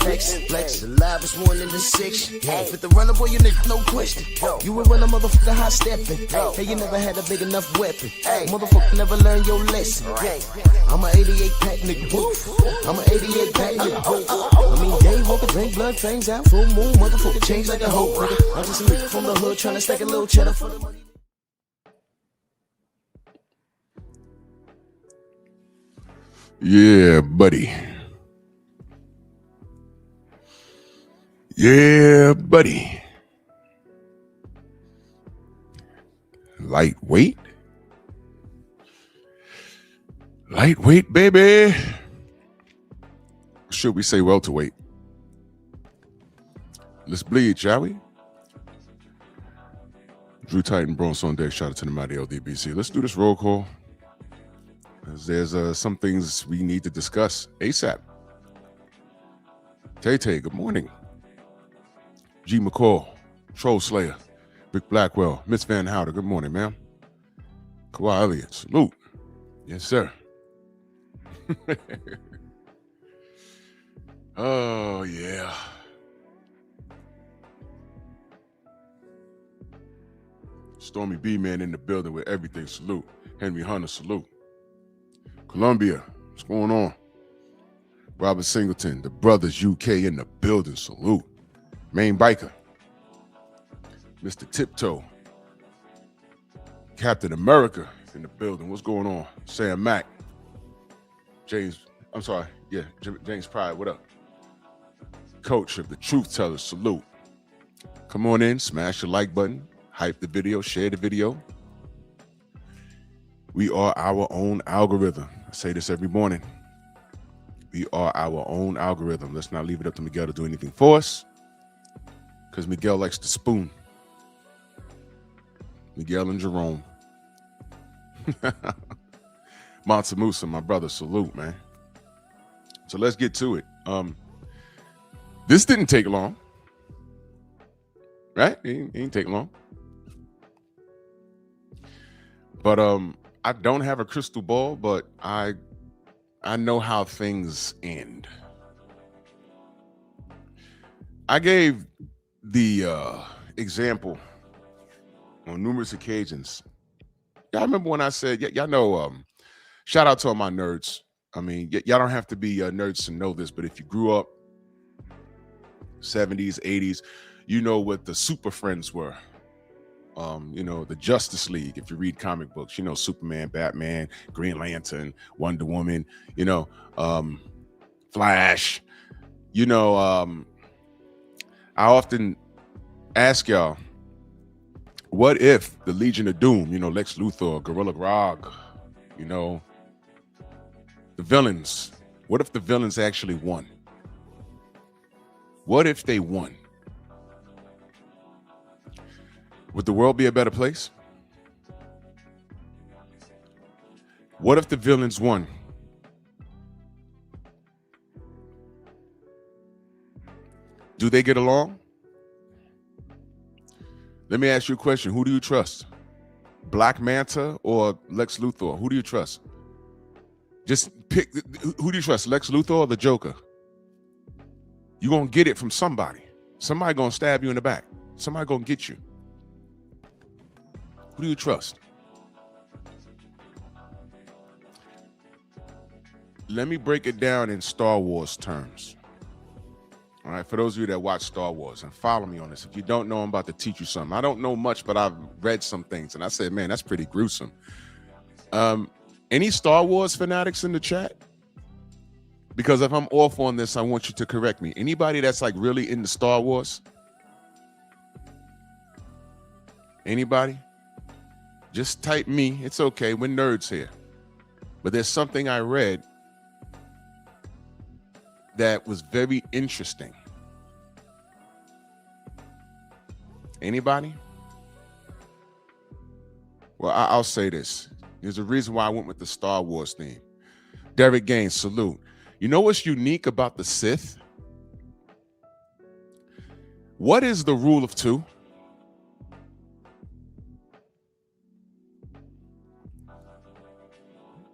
flex. Flex alive is one in the six. With the runner, boy, you nigga, no question. You would run a motherfucker high stepping. Hey, you never had a big enough weapon. Motherfucker never learned your lesson. I'm a 88 pack nigga. I'm a 88 pack nigga. I mean, day walker, drink blood, fangs out, full moon, motherfucker, change like a hoe, nigga. I'm just a nigga from the hood trying to stack a little cheddar for the money. Yeah, buddy. Yeah, buddy. Lightweight. Lightweight, baby. Should we say welterweight? Let's bleed, shall we? Drew Titan, Bronx on deck. Shout out to the mighty LDBC. Let's do this roll call. There's some things we need to discuss ASAP. Tay-Tay, good morning. G. McCall, Troll Slayer, Rick Blackwell, Miss Van Houder, good morning, ma'am. Kawhi Elliott, salute. Yes, sir. Oh, yeah. Stormy B-Man in the building with everything, salute. Henry Hunter, salute. Columbia, what's going on? Robert Singleton, the Brothers UK in the building, salute. Main Biker, Mr. Tiptoe, Captain America in the building, what's going on? Sam Mack, James Pride, what up? Coach of the Truth Tellers, salute. Come on in, smash the like button, hype the video, share the video. We are our own algorithm. I say this every morning. We are our own algorithm. Let's not leave it up to Miguel to do anything for us, because Miguel likes to spoon. Miguel and Jerome. Mansa Musa, my brother, salute, man. So let's get to it. This didn't take long, right? It didn't take long. But I don't have a crystal ball, but I know how things end. I gave the example on numerous occasions. Y'all remember when I said, y'all know, shout out to all my nerds. I mean, y'all don't have to be nerds to know this, but if you grew up 70s, 80s, you know what the Super Friends were. You know, the Justice League, if you read comic books, you know, Superman, Batman, Green Lantern, Wonder Woman, you know, Flash, you know, I often ask y'all, what if the Legion of Doom, you know, Lex Luthor, Gorilla Grodd, you know, the villains, what if the villains actually won? What if they won? Would the world be a better place? What if the villains won? Do they get along? Let me ask you a question. Who do you trust? Black Manta or Lex Luthor? Who do you trust? Just pick. Who do you trust? Lex Luthor or the Joker? You're going to get it from somebody. Somebody going to stab you in the back. Somebody going to get you. Who do you trust? Let me break it down in Star Wars terms. All right, for those of you that watch Star Wars and follow me on this, if you don't know, I'm about to teach you something. I don't know much, but I've read some things, and I said, man, that's pretty gruesome. Any Star Wars fanatics in the chat? Because if I'm off on this, I want you to correct me. Anybody that's like really into Star Wars? Anybody? Just type me. It's okay. We're nerds here. But there's something I read that was very interesting. Anybody? Well, I'll say this. There's a reason why I went with the Star Wars theme. Derek Gaines, salute. You know what's unique about the Sith? What is the rule of two?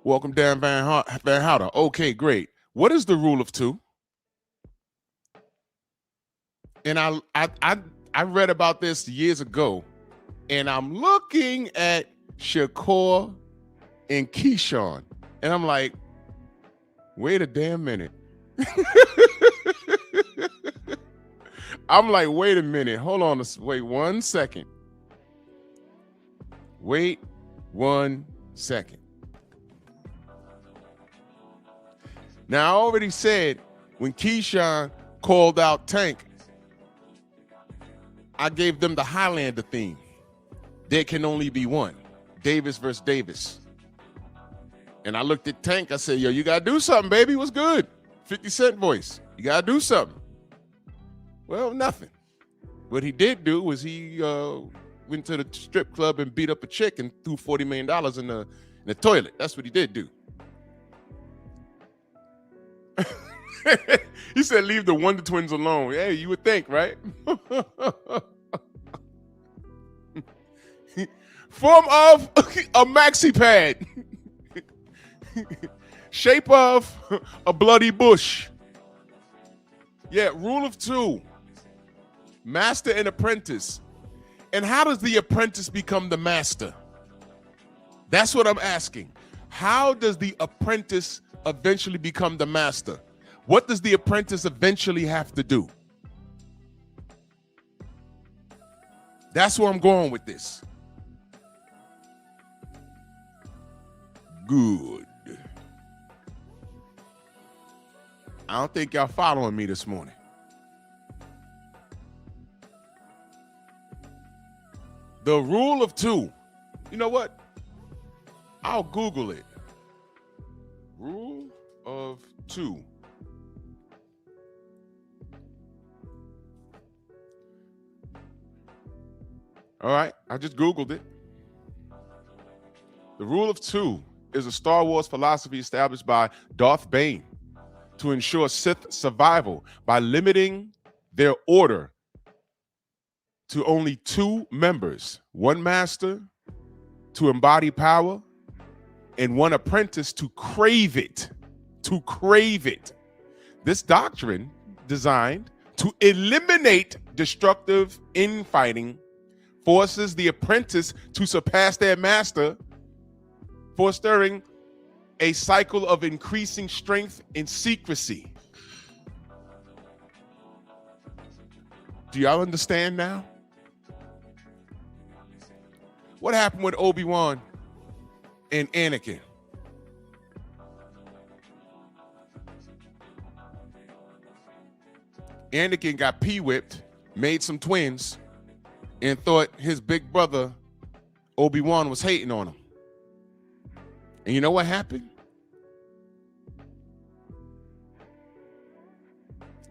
Welcome, Dan Van Houder. Okay, great. What is the rule of two? And I read about this years ago, and I'm looking at Shakur and Keyshawn, and I'm like, wait a damn minute. I'm like, wait a minute. Hold on. Wait 1 second. Wait 1 second. Now, I already said when Keyshawn called out Tank, I gave them the Highlander theme. There can only be one. Davis versus Davis. And I looked at Tank. I said, yo, you got to do something, baby. What's good? 50 Cent voice. You got to do something. Well, nothing. What he did do was he went to the strip club and beat up a chick and threw $40 million in the toilet. That's what he did do. He said, leave the Wonder Twins alone. Hey, you would think, right? Form of a maxi pad. Shape of a bloody bush. Yeah, rule of two. Master and apprentice. And how does the apprentice become the master? That's what I'm asking. How does the apprentice eventually become the master? What does the apprentice eventually have to do? That's where I'm going with this. Good. I don't think y'all following me this morning. The rule of two. You know what? I'll Google it. Rule of two. All right, I just Googled it. The rule of two is a Star Wars philosophy established by Darth Bane to ensure Sith survival by limiting their order to only two members, one master to embody power, and one apprentice to crave it. To crave it. This doctrine, designed to eliminate destructive infighting, forces the apprentice to surpass their master, fostering a cycle of increasing strength and secrecy. Do y'all understand now? What happened with Obi-Wan and Anakin? Anakin got pee-whipped, made some twins, and thought his big brother, Obi-Wan, was hating on him. And you know what happened?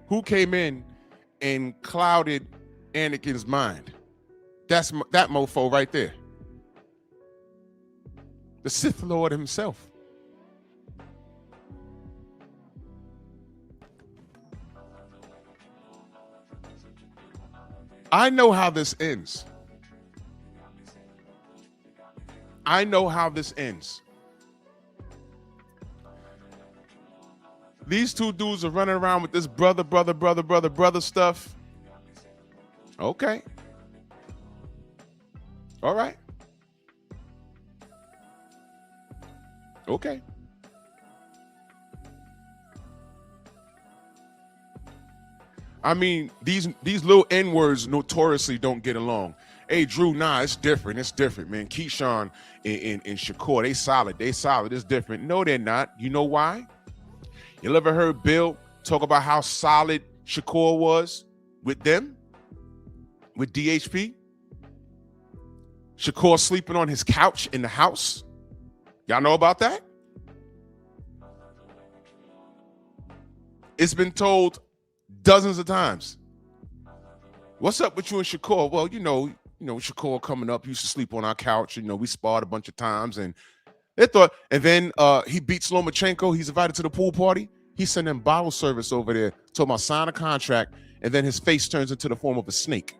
Who came in and clouded Anakin's mind? That's that mofo right there. The Sith Lord himself. I know how this ends. I know how this ends. These two dudes are running around with this brother stuff. Okay. All right. Okay. I mean, these little N-words notoriously don't get along. Hey, Drew, nah, it's different. It's different, man. Keyshawn and Shakur, they solid. They solid. It's different. No, they're not. You know why? You ever heard Bill talk about how solid Shakur was with them? With DHP? Shakur sleeping on his couch in the house? Y'all know about that? It's been told dozens of times. What's up with you and Shakur? Well, you know, Shakur coming up, used to sleep on our couch. You know, we sparred a bunch of times, and they thought, and then he beats Lomachenko. He's invited to the pool party. He sent them bottle service over there, told him I'll sign a contract, and then his face turns into the form of a snake,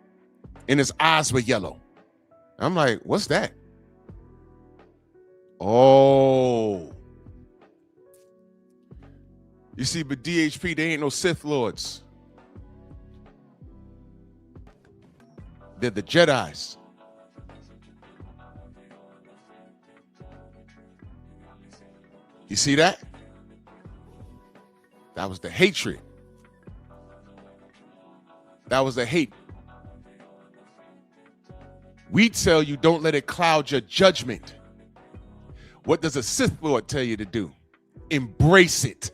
and his eyes were yellow. I'm like, what's that? Oh. You see, but DHP, they ain't no Sith Lords. They're the Jedis. You see that? That was the hatred. That was the hate. We tell you, don't let it cloud your judgment. What does a Sith Lord tell you to do? Embrace it.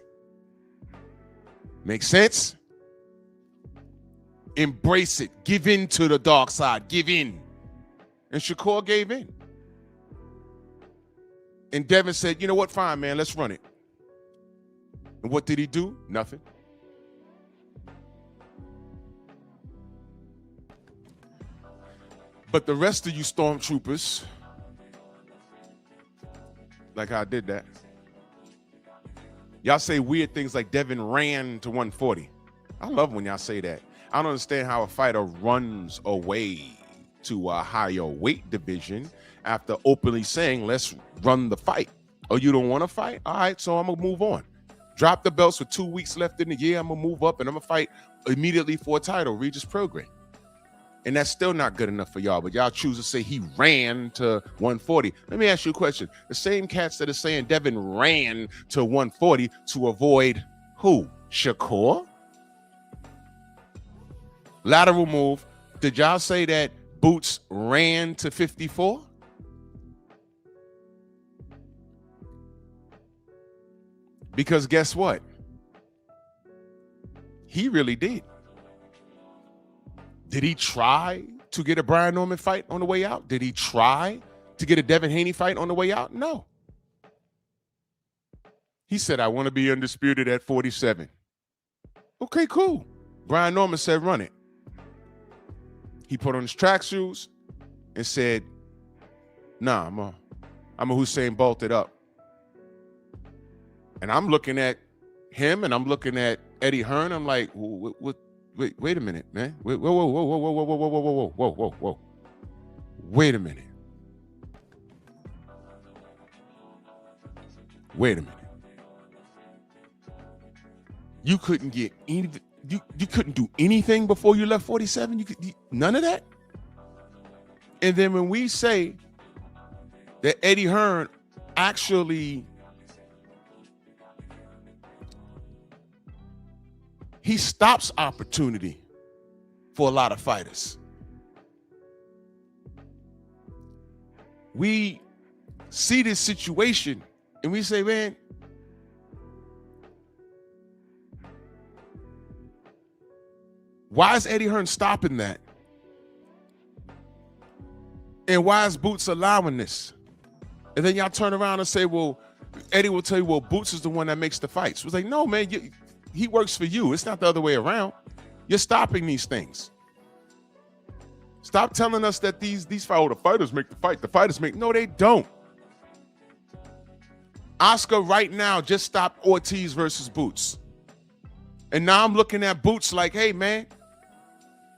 Make sense? Embrace it. Give in to the dark side. Give in. And Shakur gave in. And Devin said, you know what? Fine, man. Let's run it. And what did he do? Nothing. But the rest of you stormtroopers, like how I did that, y'all say weird things like Devin ran to 140. I love when y'all say that. I don't understand how a fighter runs away to a higher weight division after openly saying, let's run the fight. Oh, you don't want to fight? All right, so I'm going to move on. Drop the belts with 2 weeks left in the year. I'm going to move up and I'm going to fight immediately for a title, Regis Program. And that's still not good enough for y'all, but y'all choose to say he ran to 140. Let me ask you a question. The same cats that are saying Devin ran to 140 to avoid who? Shakur? Lateral move. Did y'all say that Boots ran to 54? Because guess what? He really did. Did he try to get a Brian Norman fight on the way out? Did he try to get a Devin Haney fight on the way out? No. He said, I want to be undisputed at 47. Okay, cool. Brian Norman said, run it. He put on his track shoes and said, nah, I'm a Hussein Bolted up. And I'm looking at him and I'm looking at Eddie Hearn. I'm like, wait a minute, man. Whoa. Wait a minute. Wait a minute. You couldn't get any, you couldn't do anything before you left 47? None of that? And then when we say that Eddie Hearn actually, he stops opportunity for a lot of fighters. We see this situation and we say, man, why is Eddie Hearn stopping that? And why is Boots allowing this? And then y'all turn around and say, well, Eddie will tell you, well, Boots is the one that makes the fights. It's like, no, man, he works for you. It's not the other way around. You're stopping these things. Stop telling us that the fighters make the fight. The fighters make, no, they don't. Oscar right now just stopped Ortiz versus Boots. And now I'm looking at Boots like, hey, man,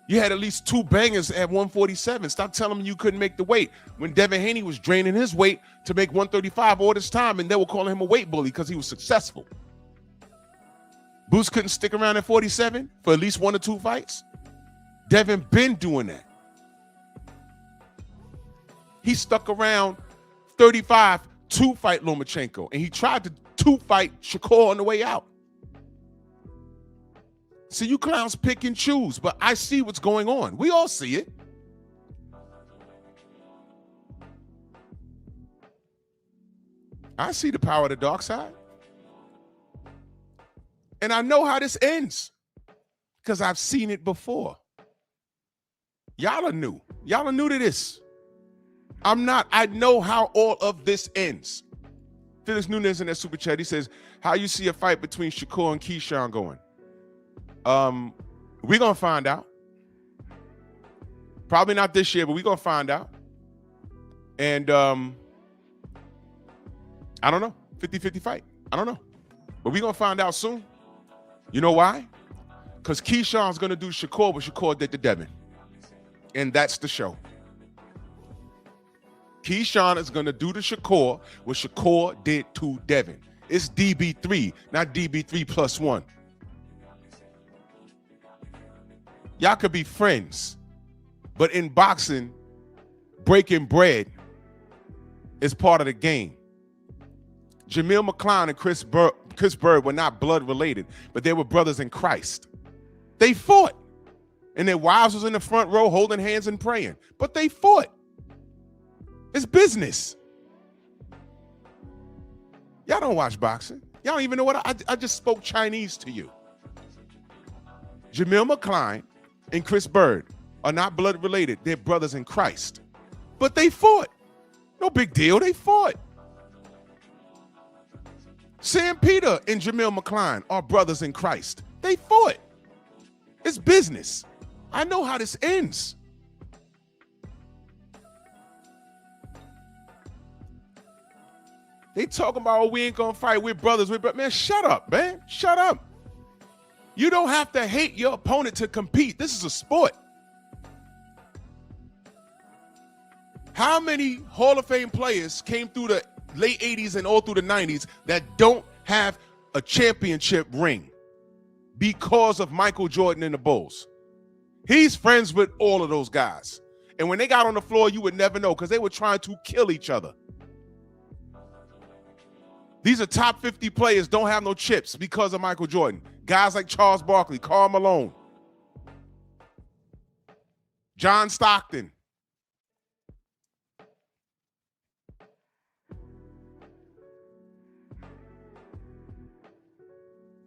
you had at least 2 bangers at 147. Stop telling me you couldn't make the weight. When Devin Haney was draining his weight to make 135 all this time, and they were calling him a weight bully because he was successful. Boots couldn't stick around at 47 for at least 1 or 2 fights. Devin been doing that. He stuck around 35 to fight Lomachenko, and he tried to 2-fight Shakur on the way out. See, you clowns pick and choose, but I see what's going on. We all see it. I see the power of the dark side. And I know how this ends because I've seen it before. Y'all are new. Y'all are new to this. I'm not. I know how all of this ends. Phyllis Nunez in that super chat, he says, how you see a fight between Shakur and Keyshawn going? We're going to find out. Probably not this year, but we're going to find out. And I don't know. 50-50 fight. I don't know. But we're going to find out soon. You know why? Because Keyshawn's going to do Shakur what Shakur did to Devin. And that's the show. Keyshawn is going to do to Shakur what Shakur did to Devin. It's DB3, not DB3 plus 1. Y'all could be friends. But in boxing, breaking bread is part of the game. Jamil McClown and Chris Bird were not blood related, but they were brothers in Christ. They fought. And their wives was in the front row holding hands and praying. But they fought. It's business. Y'all don't watch boxing. Y'all don't even know what I just spoke Chinese to you. Jamil McClown and Chris Bird are not blood related. They're brothers in Christ. But they fought. No big deal. They fought. Sam Peter and Jamil McClown are brothers in Christ. They fought. It's business. I know how this ends. They talking about, oh, we ain't gonna fight. We're brothers. Man, shut up, man. Shut up. You don't have to hate your opponent to compete. This is a sport. How many Hall of Fame players came through the late 80s and all through the 90s that don't have a championship ring because of Michael Jordan and the Bulls? He's friends with all of those guys. And when they got on the floor, you would never know because they were trying to kill each other. These are top 50 players, don't have no chips because of Michael Jordan. Guys like Charles Barkley, Karl Malone, John Stockton.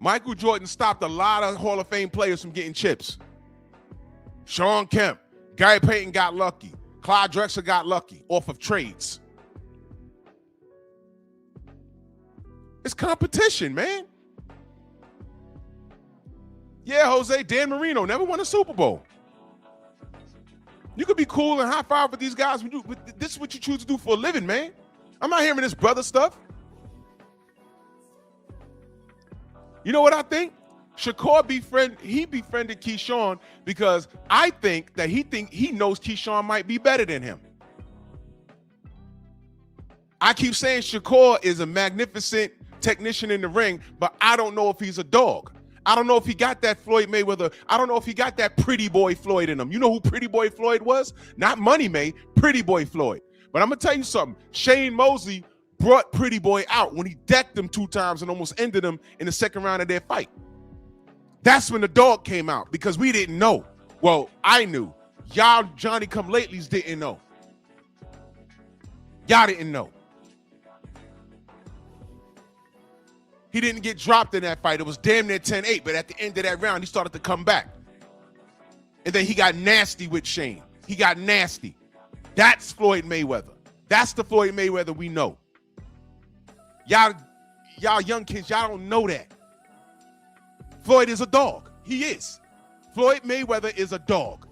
Michael Jordan stopped a lot of Hall of Fame players from getting chips. Sean Kemp, Gary Payton got lucky. Clyde Drexler got lucky off of trades. It's competition, man. Yeah, Jose, Dan Marino never won a Super Bowl. You could be cool and high five with these guys. This is what you choose to do for a living, man. I'm not hearing this brother stuff. You know what I think? Shakur befriended Keyshawn because I think that he knows Keyshawn might be better than him. I keep saying Shakur is a magnificent technician in the ring, but I don't know if he's a dog. I don't know if he got that Floyd Mayweather. I don't know if he got that Pretty Boy Floyd in him. You know who Pretty Boy Floyd was? Not Money May, Pretty Boy Floyd. But I'm going to tell you something. Shane Mosley brought Pretty Boy out when he decked him 2 times and almost ended him in the second round of their fight. That's when the dog came out because we didn't know. Well, I knew. Y'all Johnny-come-latelys didn't know. Y'all didn't know. He didn't get dropped in that fight. It was damn near 10-8, but at the end of that round, he started to come back. And then he got nasty with Shane. He got nasty. That's Floyd Mayweather. That's the Floyd Mayweather we know. Y'all young kids, y'all don't know that. Floyd is a dog. He is. Floyd Mayweather is a dog.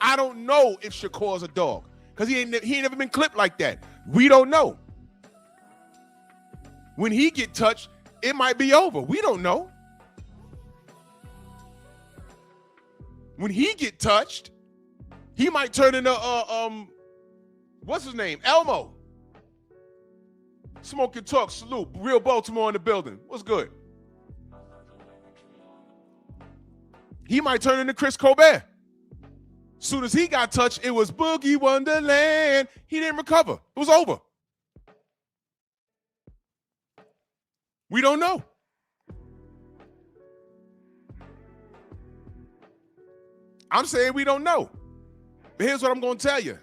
I don't know if Shakur's a dog because he ain't never been clipped like that. We don't know. When he get touched, it might be over. We don't know. When he get touched, he might turn into what's his name? Elmo. Smoke and talk. Salute. Real Baltimore in the building. What's good? He might turn into Chris Colbert. Soon as he got touched, it was Boogie Wonderland. He didn't recover. It was over. We don't know. I'm saying we don't know. But here's what I'm going to tell you.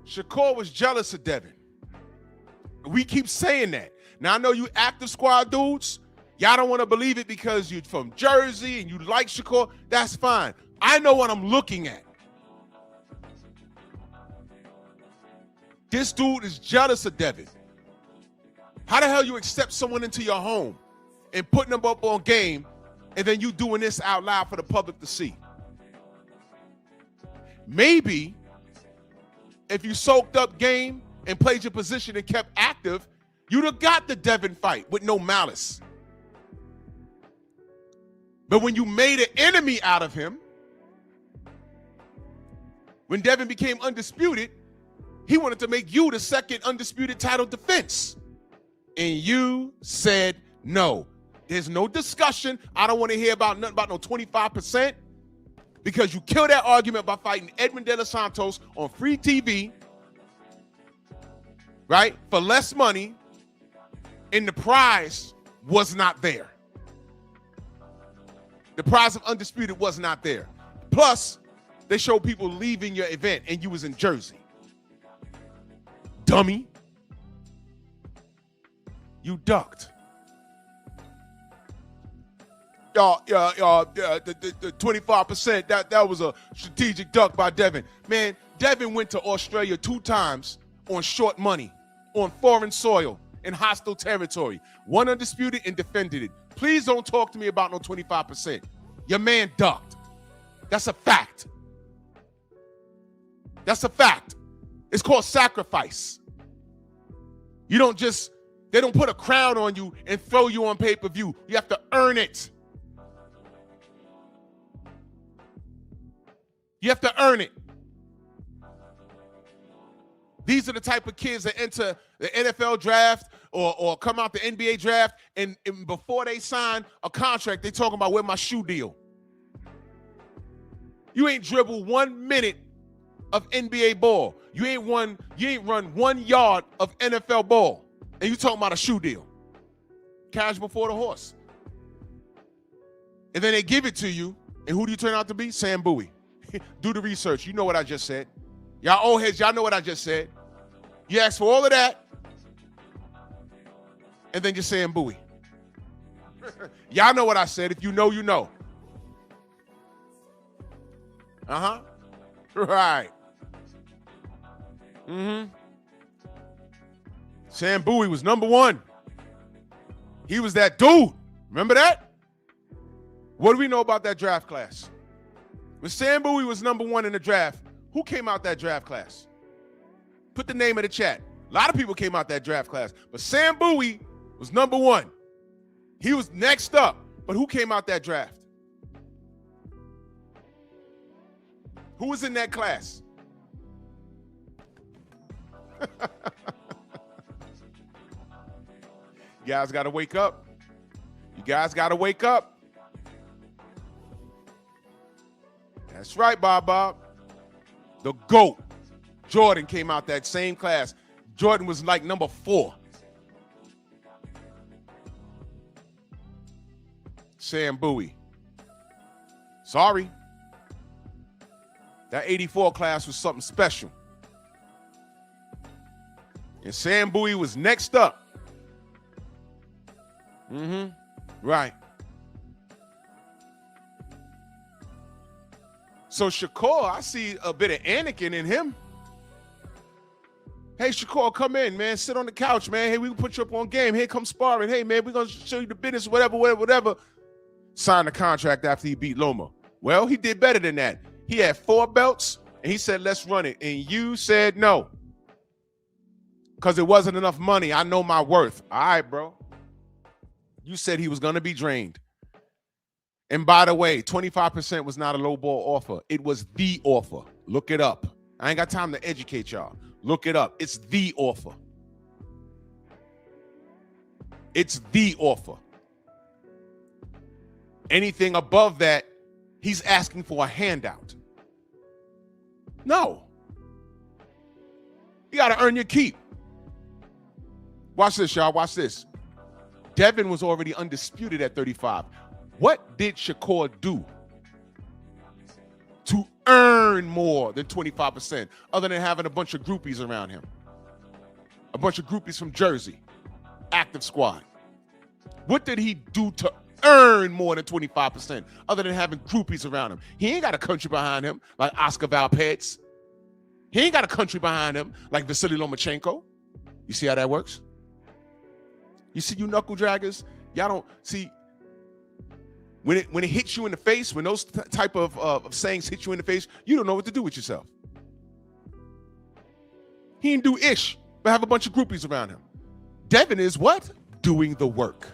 Shakur was jealous of Devin. We keep saying that. Now, I know you active squad dudes. Y'all don't want to believe it because you're from Jersey and you like Shakur. That's fine. I know what I'm looking at. This dude is jealous of Devin. How the hell you accept someone into your home and putting them up on game and then you doing this out loud for the public to see? Maybe if you soaked up game and played your position and kept active, you'd have got the Devin fight with no malice. But when you made an enemy out of him, when Devin became undisputed, he wanted to make you the second undisputed title defense. And you said no. There's no discussion. I don't want to hear about nothing about no 25% because you killed that argument by fighting Edmund De Los Santos on free TV, right, for less money, and the prize was not there. The prize of Undisputed was not there. Plus, they showed people leaving your event, and you was in Jersey. Dummy. You ducked. The 25%, that was a strategic duck by Devin. Man, Devin went to Australia 2 times on short money, on foreign soil, in hostile territory. Won Undisputed and defended it. Please don't talk to me about no 25%. Your man ducked. That's a fact. That's a fact. It's called sacrifice. You don't just, they don't put a crown on you and throw you on pay-per-view. You have to earn it. You have to earn it. These are the type of kids that enter the NFL draft or come out the NBA draft, and before they sign a contract, they talking about where my shoe deal. You ain't dribbled 1 minute of NBA ball. You ain't run 1 yard of NFL ball, and you talking about a shoe deal. Cash before the horse. And then they give it to you, and who do you turn out to be? Sam Bowie. Do the research. You know what I just said. Y'all old heads, y'all know what I just said. You asked for all of that, and then you're saying Bowie. Y'all know what I said. If you know, you know. Uh-huh. Right. Mm-hmm. Sam Bowie was number 1. He was that dude. Remember that? What do we know about that draft class? When Sam Bowie was number 1 in the draft, who came out that draft class? Put the name in the chat. A lot of people came out that draft class, but Sam Bowie was number 1. He was next up, but who came out that draft? Who was in that class? You guys got to wake up. You guys got to wake up. That's right, Bob. The GOAT. Jordan came out that same class. Jordan was like number 4. Sam Bowie. Sorry. That 84 class was something special. And Sam Bowie was next up. Mm-hmm. Right. So Shakur, I see a bit of Anakin in him. Hey, Shakur, come in, man. Sit on the couch, man. Hey, we can put you up on game. Hey, come sparring. Hey, man, we're going to show you the business, whatever. Signed a contract after he beat Loma. Well, he did better than that. He had 4 belts, and he said, let's run it. And you said no. Because it wasn't enough money. I know my worth. All right, bro. You said he was going to be drained. And by the way, 25% was not a low ball offer. It was the offer. Look it up. I ain't got time to educate y'all. Look it up. It's the offer. It's the offer. Anything above that, he's asking for a handout. No. You got to earn your keep. Watch this, y'all. Watch this. Devin was already undisputed at 35. What did Shakur do to earn more than 25% other than having a bunch of groupies around him? A bunch of groupies from Jersey, active squad. What did he do to earn more than 25% other than having groupies around him? He ain't got a country behind him like Oscar Valpez. He ain't got a country behind him like Vasily Lomachenko. You see how that works? You see, you knuckle draggers, y'all don't see. When it hits you in the face, when those type of sayings hit you in the face, you don't know what to do with yourself. He didn't do ish, but have a bunch of groupies around him. Devin is what? Doing the work.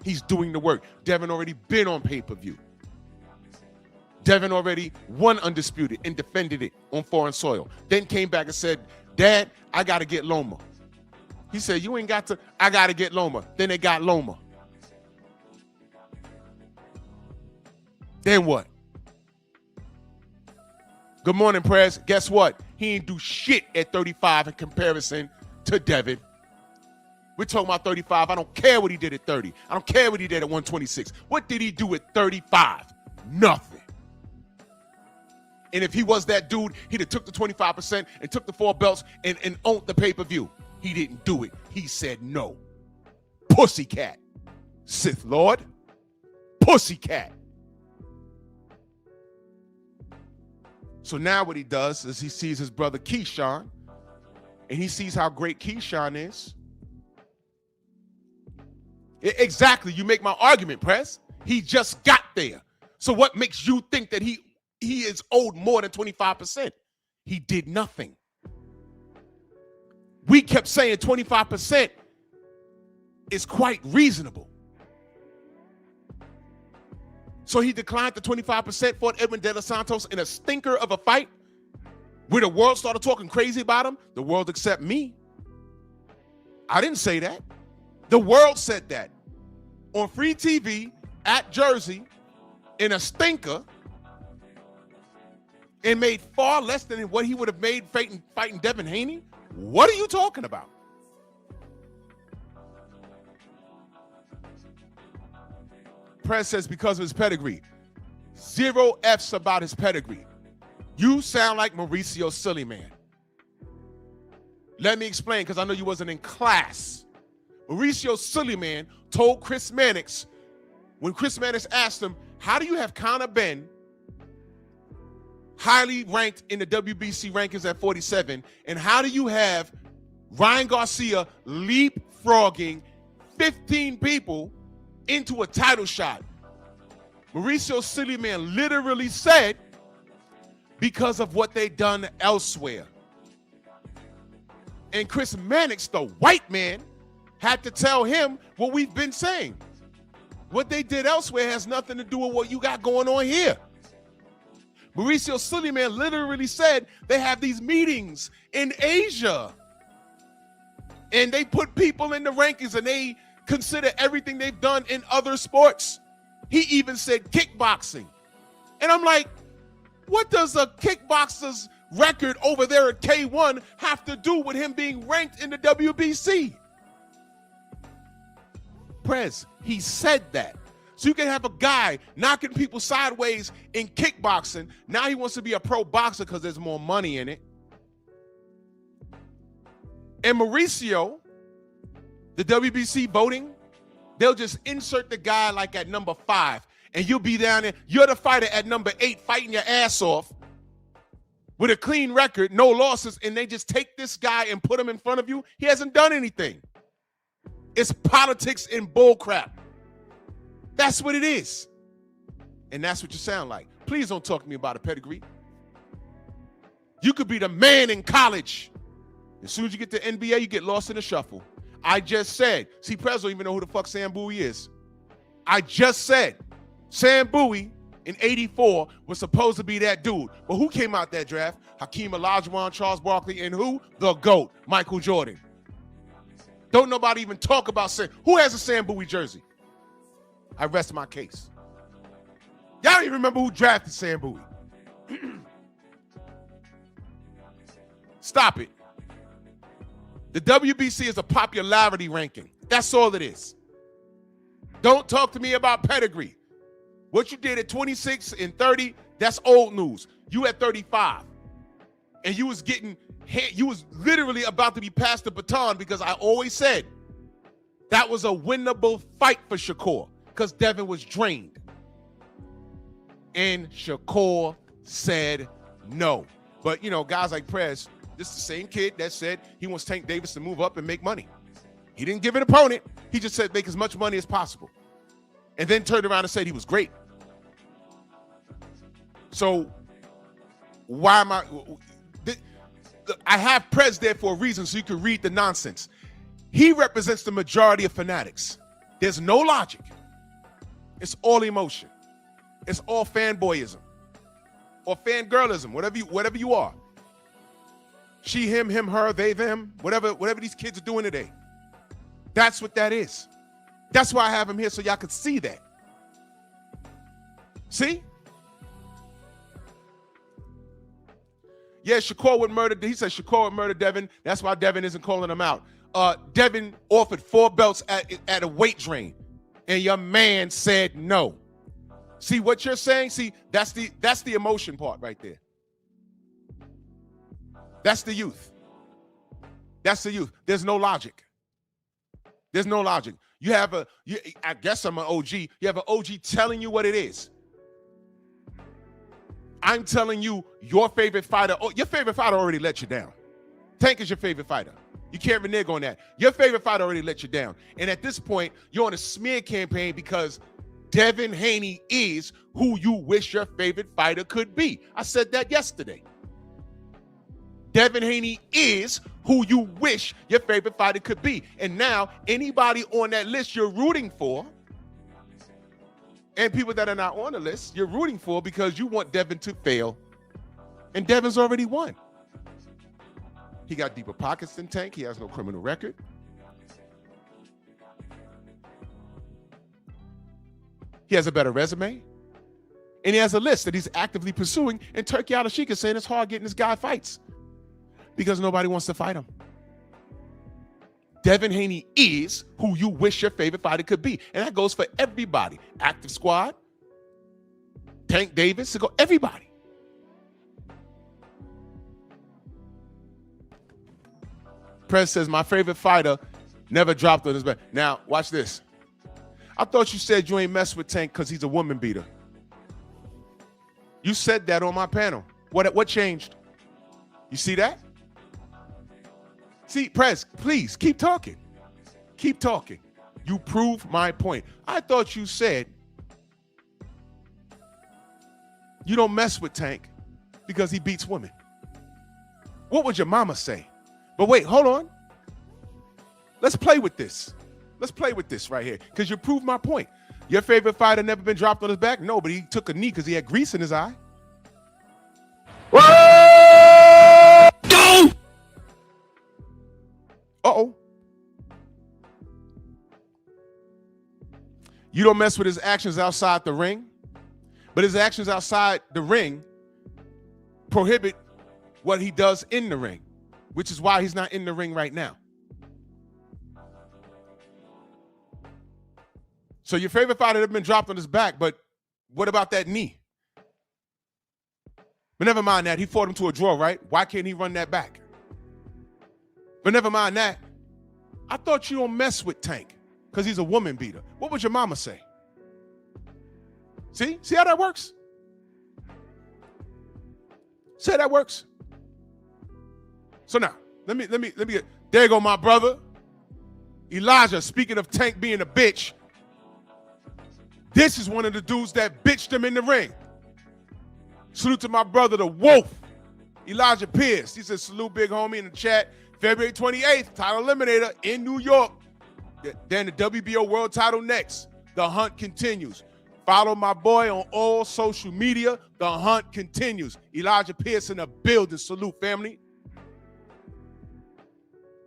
He's doing the work. Devin already been on pay-per-view. Devin already won Undisputed and defended it on foreign soil. Then came back and said, Dad, I got to get Loma. He said, you ain't got to, I got to get Loma. Then they got Loma. Then what? Good morning, Prez. Guess what? He ain't do shit at 35 in comparison to Devin. We're talking about 35. I don't care what he did at 30. I don't care what he did at 126. What did he do at 35? Nothing. And if he was that dude, he'd have took the 25% and took the 4 belts and owned the pay-per-view. He didn't do it. He said no. Pussycat. Sith Lord. Pussycat. So now what he does is he sees his brother Keyshawn, and he sees how great Keyshawn is. Exactly. You make my argument, Press. He just got there. So what makes you think that he is owed more than 25%? He did nothing. We kept saying 25% is quite reasonable. So he declined the 25%, fought Edwin De Los Santos in a stinker of a fight where the world started talking crazy about him. The world except me. I didn't say that. The world said that on free TV at Jersey in a stinker and made far less than what he would have made fighting Devin Haney. What are you talking about? Press says because of his pedigree. 0 F's about his pedigree. You sound like Mauricio Sillyman. Let me explain, because I know you wasn't in class. Mauricio Sillyman told Chris Mannix, when Chris Mannix asked him, how do you have Conor Benn highly ranked in the WBC rankings at 47, and how do you have Ryan Garcia leapfrogging 15 people into a title shot? Mauricio Sillyman literally said, because of what they done elsewhere. And Chris Mannix, the white man, had to tell him what we've been saying. What they did elsewhere has nothing to do with what you got going on here. Mauricio Sillyman literally said they have these meetings in Asia, and they put people in the rankings, and they consider everything they've done in other sports. He even said kickboxing. And I'm like, what does a kickboxer's record over there at K1 have to do with him being ranked in the WBC? Prez, he said that. So you can have a guy knocking people sideways in kickboxing. Now he wants to be a pro boxer because there's more money in it. And Mauricio, the WBC voting, they'll just insert the guy like at number 5, and you'll be down there. You're the fighter at number 8 fighting your ass off with a clean record, no losses, and they just take this guy and put him in front of you. He hasn't done anything. It's politics and bullcrap. That's what it is. And that's what you sound like. Please don't talk to me about a pedigree. You could be the man in college. As soon as you get to NBA, you get lost in the shuffle. I just said, see, Prez don't even know who the fuck Sam Bowie is. I just said Sam Bowie in 84 was supposed to be that dude. But who came out that draft? Hakeem Olajuwon, Charles Barkley, and who? The GOAT, Michael Jordan. Don't nobody even talk about Sam. Who has a Sam Bowie jersey? I rest my case. Y'all don't even remember who drafted Sam Bowie. Stop it. The WBC is a popularity ranking. That's all it is. Don't talk to me about pedigree. What you did at 26 and 30, that's old news. You at 35. And you was literally about to be passed the baton, because I always said that was a winnable fight for Shakur because Devin was drained. And Shakur said no. But, you know, guys like Prez, this is the same kid that said he wants Tank Davis to move up and make money. He didn't give an opponent. He just said make as much money as possible. And then turned around and said he was great. So why am I have Prez there for a reason, so you can read the nonsense. He represents the majority of fanatics. There's no logic. It's all emotion. It's all fanboyism or fangirlism, whatever you are. She, him, her, they, them, whatever these kids are doing today. That's what that is. That's why I have him here, so y'all could see that. See? Yeah, Shakur would murder. He said Shakur would murder Devin. That's why Devin isn't calling him out. Devin offered 4 belts at a weight drain, and your man said no. See what you're saying? See, that's the emotion part right there. That's the youth. That's the youth. There's no logic. There's no logic. I guess I'm an OG. You have an OG telling you what it is. I'm telling you, your favorite fighter already let you down. Tank is your favorite fighter. You can't renege on that. Your favorite fighter already let you down. And at this point, you're on a smear campaign because Devin Haney is who you wish your favorite fighter could be. I said that yesterday. Devin Haney is who you wish your favorite fighter could be. And now, anybody on that list you're rooting for, and people that are not on the list, you're rooting for because you want Devin to fail. And Devin's already won. He got deeper pockets than Tank. He has no criminal record. He has a better resume. And he has a list that he's actively pursuing. And Turkey Al-Sheikh is saying it's hard getting this guy fights because nobody wants to fight him. Devin Haney is who you wish your favorite fighter could be. And that goes for everybody. Active squad, Tank Davis, everybody. Prez says, my favorite fighter never dropped on his back. Now, watch this. I thought you said you ain't mess with Tank because he's a woman beater. You said that on my panel. What changed? You see that? See, Prez, please keep talking. Keep talking. You prove my point. I thought you said you don't mess with Tank because he beats women. What would your mama say? But wait, hold on. Let's play with this. Let's play with this right here because you proved my point. Your favorite fighter never been dropped on his back? No, but he took a knee because he had grease in his eye. Go! Uh-oh. You don't mess with his actions outside the ring, but his actions outside the ring prohibit what he does in the ring, which is why he's not in the ring right now. So your favorite fighter had been dropped on his back, but what about that knee? But never mind that. He fought him to a draw, right? Why can't he run that back? But never mind that. I thought you don't mess with Tank because he's a woman beater. What would your mama say? See? See how that works? See how that works? So now, let me get, there you go, my brother. Elijah, speaking of Tank being a bitch, this is one of the dudes that bitched him in the ring. Salute to my brother, the Wolf, Elijah Pierce. He says, salute big homie in the chat. February 28th, title eliminator in New York. Then the WBO world title next. The hunt continues. Follow my boy on all social media. The hunt continues. Elijah Pierce in the building. Salute, family.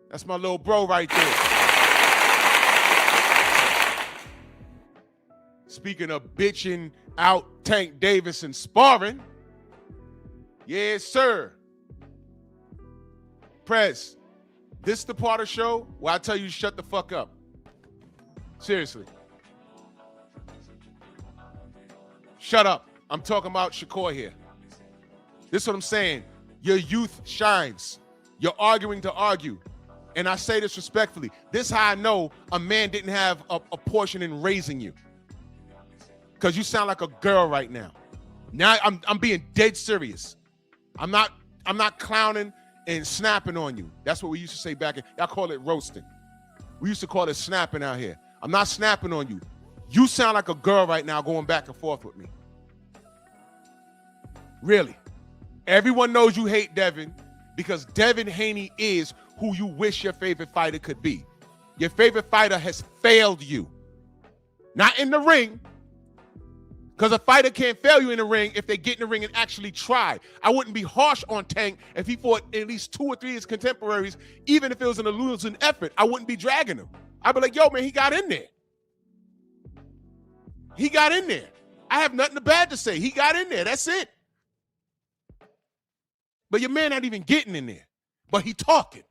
That's my little bro right there. Speaking of bitching out Tank Davis and sparring. Yes, sir. Prez, this is the part of the show where I tell you to shut the fuck up. Seriously. Shut up. I'm talking about Shakur here. This is what I'm saying. Your youth shines. You're arguing to argue. And I say this respectfully. This is how I know a man didn't have a portion in raising you. Because you sound like a girl right now. Now I'm being dead serious. I'm not clowning and snapping on you. That's what we used to say back in, y'all call it roasting. We used to call it snapping out here. I'm not snapping on you. You sound like a girl right now going back and forth with me. Really. Everyone knows you hate Devin because Devin Haney is who you wish your favorite fighter could be. Your favorite fighter has failed you. Not in the ring, because a fighter can't fail you in the ring if they get in the ring and actually try. I wouldn't be harsh on Tank if he fought at least 2 or 3 of his contemporaries, even if it was in a losing effort. I wouldn't be dragging him. I'd be like, yo, man, he got in there. He got in there. I have nothing bad to say. He got in there. That's it. But your man not even getting in there. But he talking.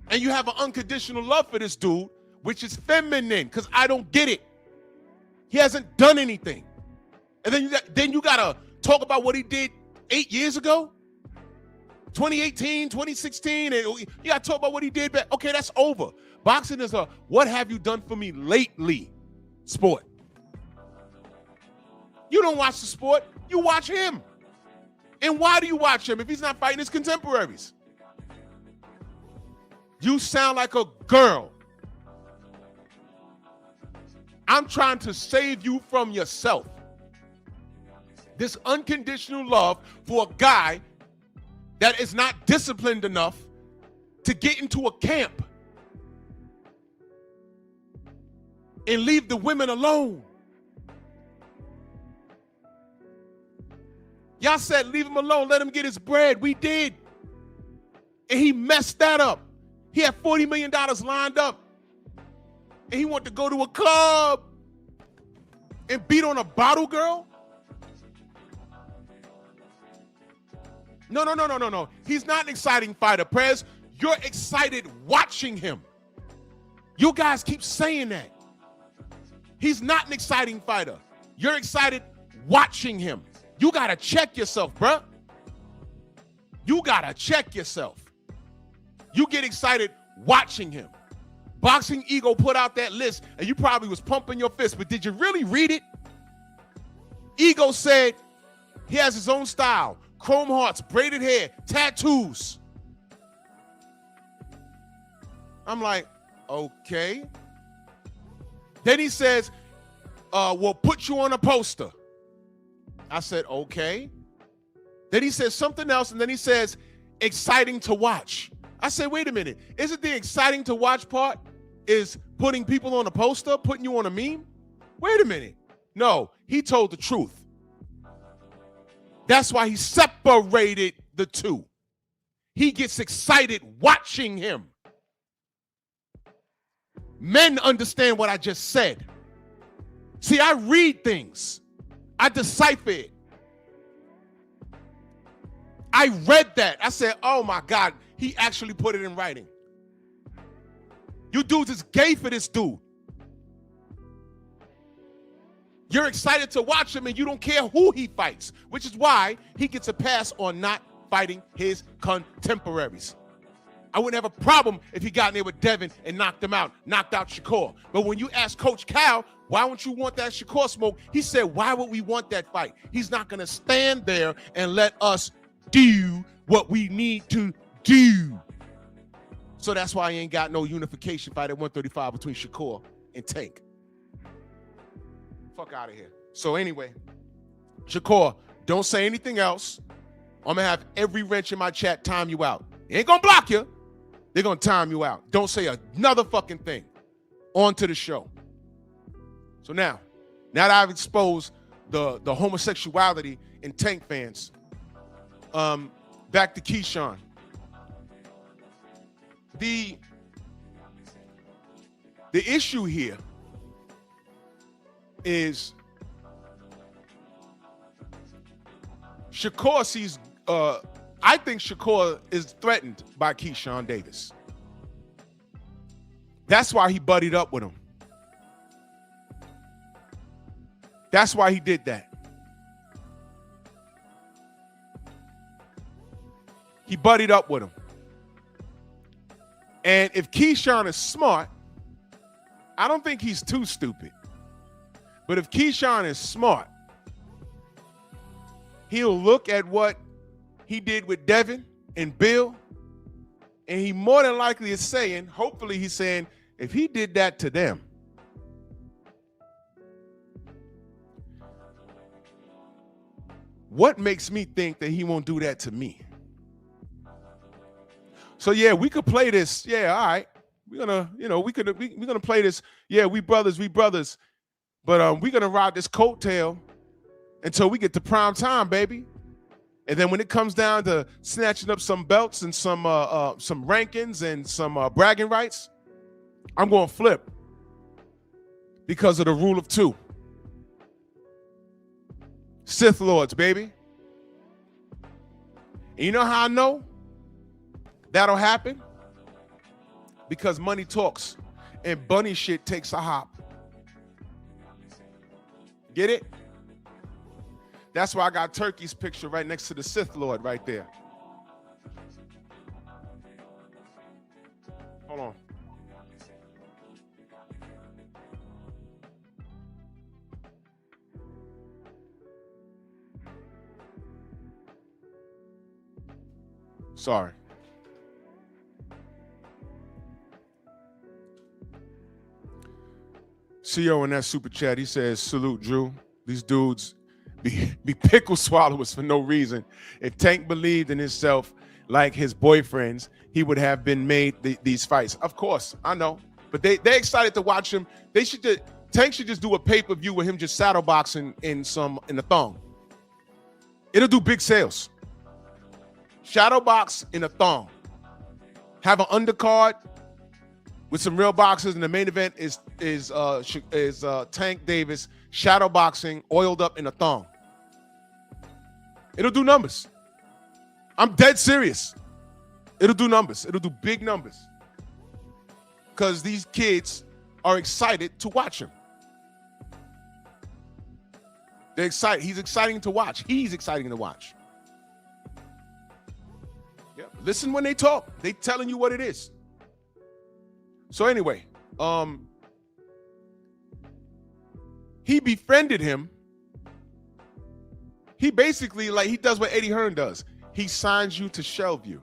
And you have an unconditional love for this dude, which is feminine, because I don't get it. He hasn't done anything. And then you gotta talk about what he did 8 years ago, 2018, 2016, and you gotta talk about what he did back. Okay, that's over. Boxing is a what have you done for me lately sport. You don't watch the sport, you watch him. And why do you watch him if he's not fighting his contemporaries? You sound like a girl. I'm trying to save you from yourself. This unconditional love for a guy that is not disciplined enough to get into a camp and leave the women alone. Y'all said leave him alone, let him get his bread. We did. And he messed that up. He had $40 million lined up. And he wanted to go to a club and beat on a bottle girl? No. He's not an exciting fighter, Prez. You're excited watching him. You guys keep saying that. He's not an exciting fighter. You're excited watching him. You got to check yourself, bruh. You got to check yourself. You get excited watching him. Boxing Ego put out that list, and you probably was pumping your fist, but did you really read it? Ego said he has his own style. Chrome hearts, braided hair, tattoos. I'm like, okay. Then he says, we'll put you on a poster. I said, okay. Then he says something else, and then he says, exciting to watch. I said, wait a minute. Isn't the exciting to watch part is putting people on a poster, putting you on a meme? Wait a minute. No, he told the truth. That's why he separated the two. He gets excited watching him. Men understand what I just said. See, I read things. I decipher it. I read that. I said, oh my God, he actually put it in writing. You dudes is gay for this dude. You're excited to watch him and you don't care who he fights, which is why he gets a pass on not fighting his contemporaries. I wouldn't have a problem if he got in there with Devin and knocked him out, knocked out Shakur. But when you ask Coach Cal, why won't you want that Shakur smoke? He said, why would we want that fight? He's not going to stand there and let us do what we need to do. So that's why he ain't got no unification fight at 135 between Shakur and Tank. Fuck out of here. So anyway, Shakur, don't say anything else. I'm going to have every wrench in my chat time you out. They ain't going to block you. They're going to time you out. Don't say another fucking thing. On to the show. So now that I've exposed the homosexuality in Tank fans, back to Keyshawn. The issue here is Shakur sees, I think Shakur is threatened by Keyshawn Davis. That's why he buddied up with him. That's why he did that. He buddied up with him. And if Keyshawn is smart, I don't think he's too stupid. But if Keyshawn is smart, he'll look at what he did with Devin and Bill, and he more than likely is saying, hopefully he's saying, if he did that to them, what makes me think that he won't do that to me? So yeah, we could play this. Yeah, all right. We're gonna, we're gonna play this. Yeah, we brothers. But we're gonna ride this coattail until we get to prime time, baby. And then when it comes down to snatching up some belts and some rankings and some bragging rights, I'm going to flip because of the rule of two. Sith Lords, baby. And you know how I know that'll happen? Because money talks and bunny shit takes a hop. Get it? That's why I got Turkey's picture right next to the Sith Lord right there. Hold on. Sorry. CEO in that super chat, he says, salute, Drew. These dudes be pickle swallowers for no reason. If Tank believed in himself like his boyfriends, he would have been made these fights. Of course, I know. But they're excited to watch him. Tank should just do a pay-per-view with him just saddle boxing in a thong. It'll do big sales. Shadow box in a thong. Have an undercard with some real boxers, and the main event is Tank Davis shadow boxing, oiled up in a thong. It'll do numbers. I'm dead serious. It'll do numbers. It'll do big numbers. Because these kids are excited to watch him. They're excited. He's exciting to watch. He's exciting to watch. Yeah. Listen when they talk. They telling you what it is. So anyway, he befriended him. He basically, like, he does what Eddie Hearn does. He signs you to shelve you.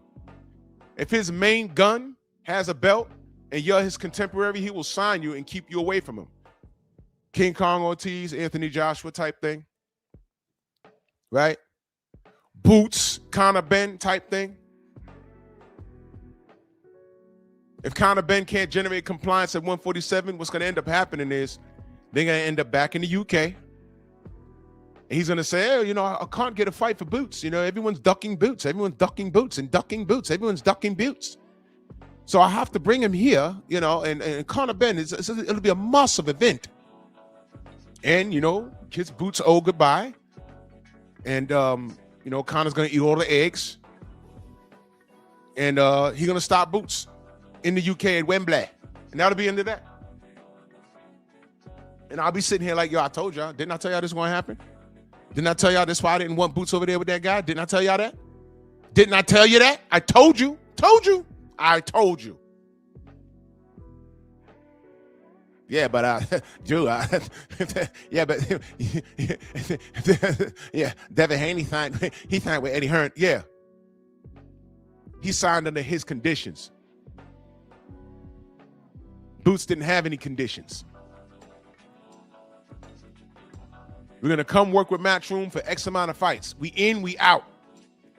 If his main gun has a belt and you're his contemporary, he will sign you and keep you away from him. King Kong Ortiz, Anthony Joshua type thing. Right? Boots, Conor Ben type thing. If Conor Ben can't generate compliance at 147, what's going to end up happening is they're going to end up back in the UK. And he's going to say, oh, you know, I can't get a fight for Boots. You know, everyone's ducking Boots. Everyone's ducking Boots and ducking Boots. Everyone's ducking Boots. So I have to bring him here, you know, and Conor Ben, it'll be a massive event. And, you know, kiss Boots oh goodbye. And, you know, Conor's going to eat all the eggs. And he's going to stop Boots in the UK at Wembley. And that'll be the end of that. And I'll be sitting here like, yo, I told y'all. Didn't I tell y'all this was going to happen? Didn't I tell y'all that's why I didn't want Boots over there with that guy? Didn't I tell y'all that? Didn't I tell you that? I told you. Told you. I told you. Yeah, but Drew, yeah, but yeah, Devin Haney signed with Eddie Hearn. Yeah. He signed under his conditions. Boots didn't have any conditions. We're going to come work with Matchroom for X amount of fights. We in, we out.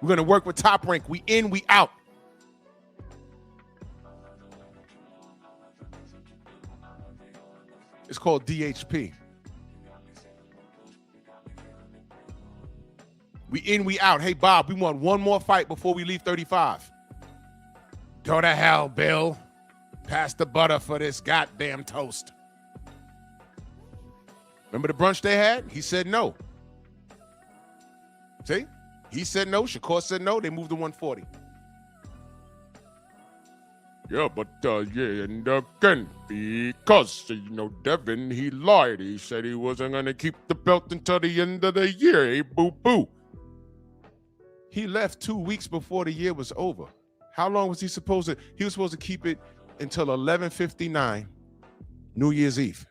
We're going to work with Top Rank. We in, we out. It's called DHP. We in, we out. Hey, Bob, we want one more fight before we leave 35. Go to hell, Bill. Pass the butter for this goddamn toast. Remember the brunch they had? He said no. See? He said no. Shakur said no. They moved to 140. Yeah, but yeah, and again, because, you know, Devin, he lied. He said he wasn't going to keep the belt until the end of the year. Hey, boo-boo. He left 2 weeks before the year was over. How long was he supposed to? He was supposed to keep it until 11:59, New Year's Eve.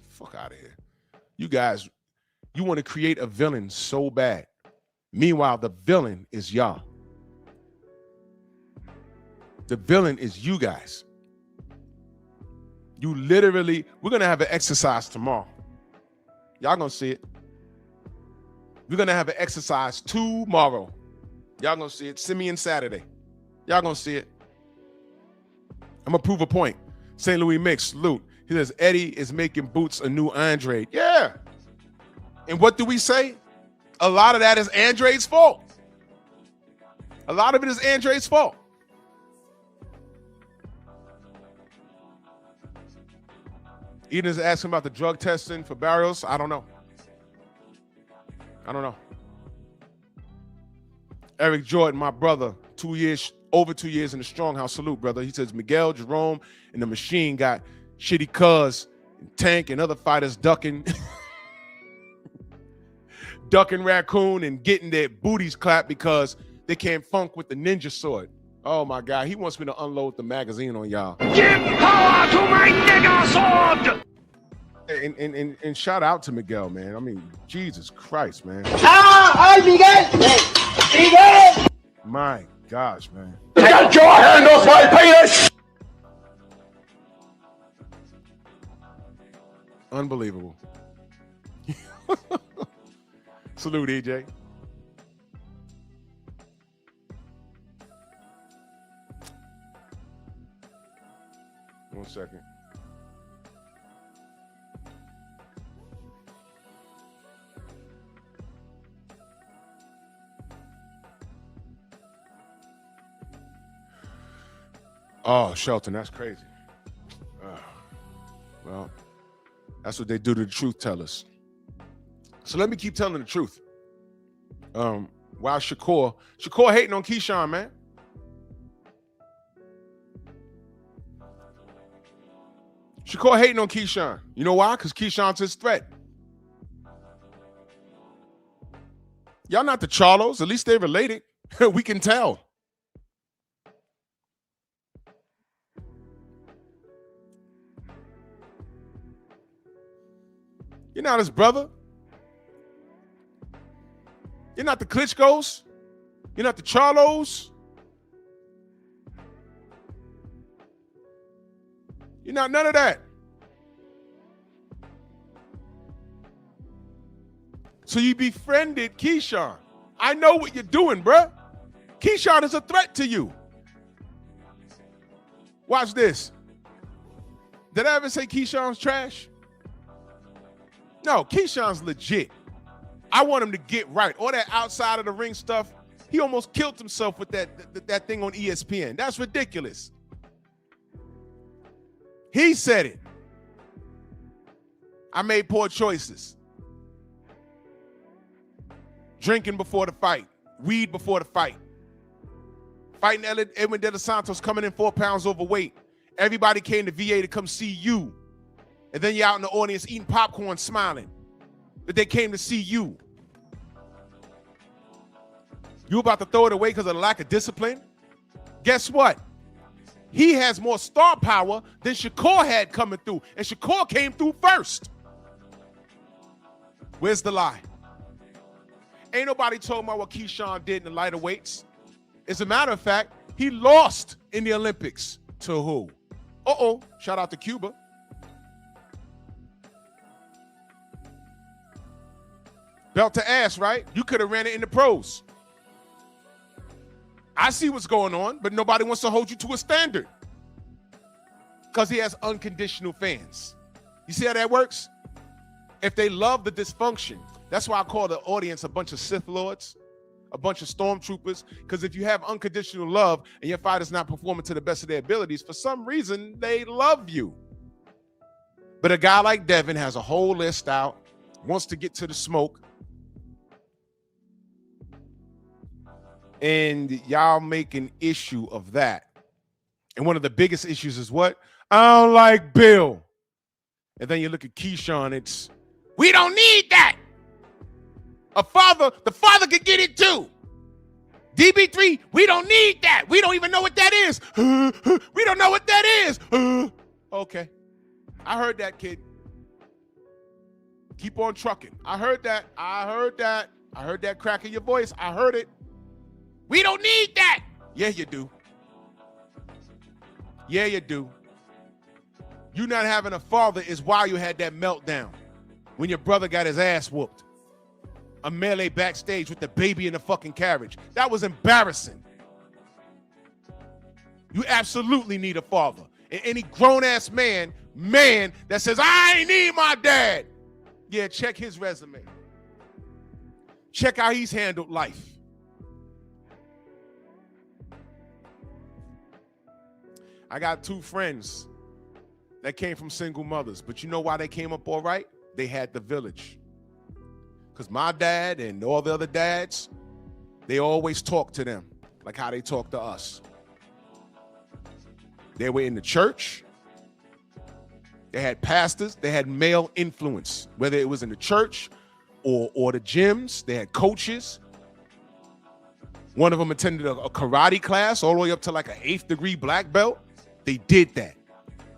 Fuck out of here. You guys, you want to create a villain so bad. Meanwhile, the villain is y'all. The villain is you guys. You literally, we're going to have an exercise tomorrow. Y'all going to see it. We're going to have an exercise tomorrow. Y'all going to see it. Simeon Saturday. Y'all going to see it. I'm going to prove a point. St. Louis Mix, salute. He says, Eddie is making Boots a new Andre. Yeah. And what do we say? A lot of that is Andre's fault. A lot of it is Andre's fault. Eden's asking about the drug testing for Barrios. I don't know. Eric Jordan, my brother, over 2 years in the Stronghouse. Salute, brother. He says Miguel, Jerome, and the Machine got shitty cuz, Tank, and other fighters ducking Raccoon and getting their booties clapped because they can't funk with the ninja sword. Oh my God, he wants me to unload the magazine on y'all. Give power to my nigga sword! And shout out to Miguel, man. I mean, Jesus Christ, man. Miguel! My gosh, man. Get your hand off my penis! Unbelievable. Salute, EJ. 1 second. Oh, Shelton, that's crazy. Well, that's what they do to the truth tellers. So let me keep telling the truth. While Shakur hating on Keyshawn, man. Shakur hating on Keyshawn. You know why? Because Keyshawn's his threat. Y'all not the Charlos. At least they're related. We can tell. You're not his brother. You're not the Klitschko's. You're not the Charlos. You're not none of that. So you befriended Keyshawn. I know what you're doing, bruh. Keyshawn is a threat to you. Watch this. Did I ever say Keyshawn's trash? No, Keyshawn's legit. I want him to get right. All that outside of the ring stuff, he almost killed himself with that thing on ESPN. That's ridiculous. He said it. I made poor choices. Drinking before the fight. Weed before the fight. Fighting Edwin De Los Santos, coming in 4 pounds overweight. Everybody came to VA to come see you. And then you're out in the audience eating popcorn, smiling. That they came to see you. You about to throw it away because of the lack of discipline? Guess what? He has more star power than Shakur had coming through. And Shakur came through first. Where's the lie? Ain't nobody told me what Keyshawn did in the lighter weights. As a matter of fact, he lost in the Olympics to who? Uh-oh, shout out to Cuba. Belt to ass, right? You could have ran it in the pros. I see what's going on, but nobody wants to hold you to a standard because he has unconditional fans. You see how that works? If they love the dysfunction, that's why I call the audience a bunch of Sith Lords, a bunch of stormtroopers, because if you have unconditional love and your fighter's not performing to the best of their abilities, for some reason, they love you. But a guy like Devin has a whole list out, wants to get to the smoke, and y'all make an issue of that. And one of the biggest issues is what? I don't like Bill. And then you look at Keyshawn, it's, we don't need that. The father could get it too. DB3, we don't need that. We don't even know what that is. We don't know what that is. Okay. I heard that, kid. Keep on trucking. I heard that. I heard that crack in your voice. I heard it. We don't need that. Yeah, you do. Yeah, you do. You not having a father is why you had that meltdown when your brother got his ass whooped. A melee backstage with the baby in the fucking carriage. That was embarrassing. You absolutely need a father. And any grown-ass man that says, I ain't need my dad. Yeah, check his resume. Check how he's handled life. I got 2 friends that came from single mothers, but you know why they came up all right? They had the village. Because my dad and all the other dads, they always talked to them like how they talk to us. They were in the church. They had pastors. They had male influence, whether it was in the church or the gyms. They had coaches. One of them attended a karate class all the way up to like an 8th degree black belt. They did that.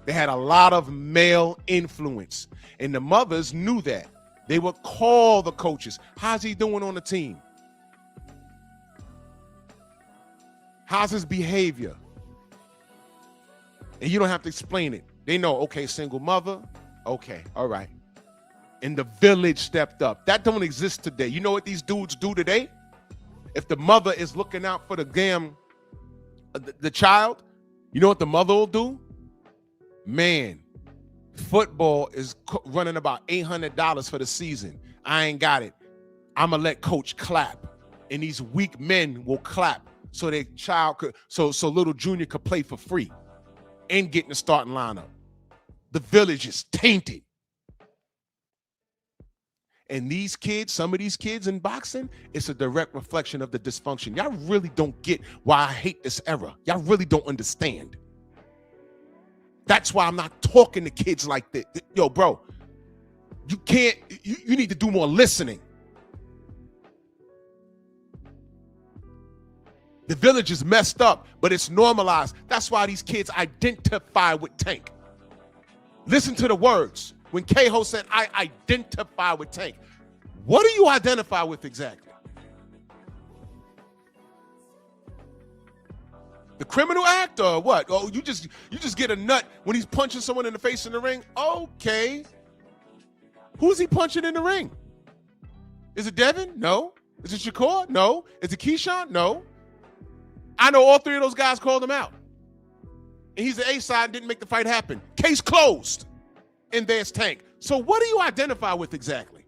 They had a lot of male influence. And the mothers knew that. They would call the coaches. How's he doing on the team? How's his behavior? And you don't have to explain it. They know, okay, single mother. Okay, all right. And the village stepped up. That don't exist today. You know what these dudes do today? If the mother is looking out for the the child, you know what the mother will do? Man, football is running about $800 for the season. I ain't got it. I'm gonna let coach clap, and these weak men will clap so their child could, so little junior could play for free and get in the starting lineup. The village is tainted. And these kids, some of these kids in boxing, it's a direct reflection of the dysfunction. Y'all really don't get why I hate this era. Y'all really don't understand. That's why I'm not talking to kids like this. Yo, bro, you need to do more listening. The village is messed up, but it's normalized. That's why these kids identify with Tank. Listen to the words. When K-Ho said, I identify with Tank. What do you identify with exactly? The criminal act or what? Oh, you just get a nut when he's punching someone in the face in the ring? Okay. Who's he punching in the ring? Is it Devin? No. Is it Shakur? No. Is it Keyshawn? No. I know all 3 of those guys called him out. And he's the A-side, didn't make the fight happen. Case closed. And there's Tank. So what do you identify with exactly?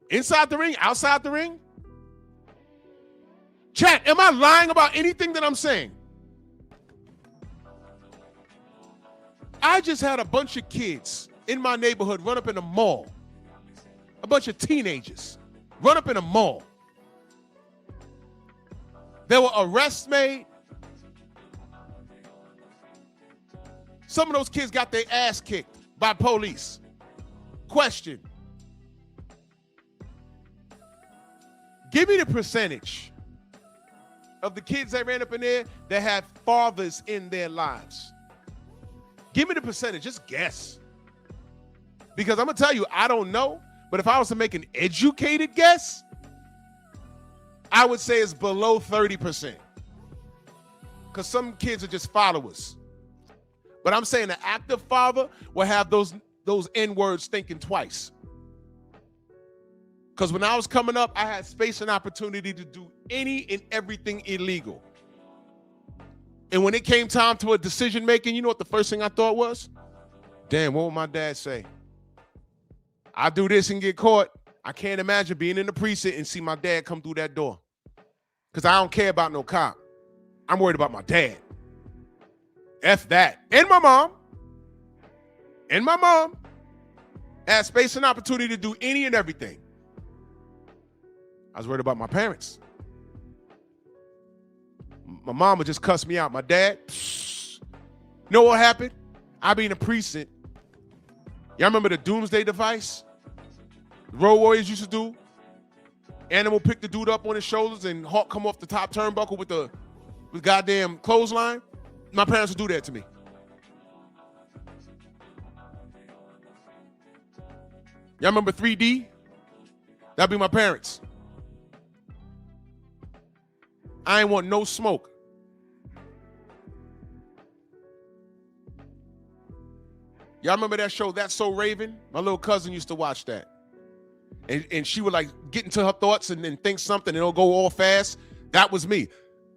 Inside the ring? Outside the ring? Chat, am I lying about anything that I'm saying? I just had a bunch of kids in my neighborhood run up in a mall. A bunch of teenagers run up in a mall. There were arrests made. Some of those kids got their ass kicked by police. Question. Give me the percentage of the kids that ran up in there that had fathers in their lives. Give me the percentage. Just guess. Because I'm going to tell you, I don't know. But if I was to make an educated guess, I would say it's below 30%. Because some kids are just followers. But I'm saying an active father will have those N-words thinking twice. Because when I was coming up, I had space and opportunity to do any and everything illegal. And when it came time to a decision making, you know what the first thing I thought was? Damn, what would my dad say? I do this and get caught. I can't imagine being in the precinct and see my dad come through that door. Because I don't care about no cop. I'm worried about my dad. F that. And my mom. And my mom had space and opportunity to do any and everything. I was worried about my parents. My mom would just cuss me out. My dad, you know what happened? I be in the precinct. Y'all remember the doomsday device? The Road Warriors used to do? Animal pick the dude up on his shoulders and Hawk come off the top turnbuckle with goddamn clothesline. My parents would do that to me. Y'all remember 3D? That'd be my parents. I ain't want no smoke. Y'all remember that show, That's So Raven? My little cousin used to watch that. And she would like get into her thoughts and then think something and it'll go all fast. That was me.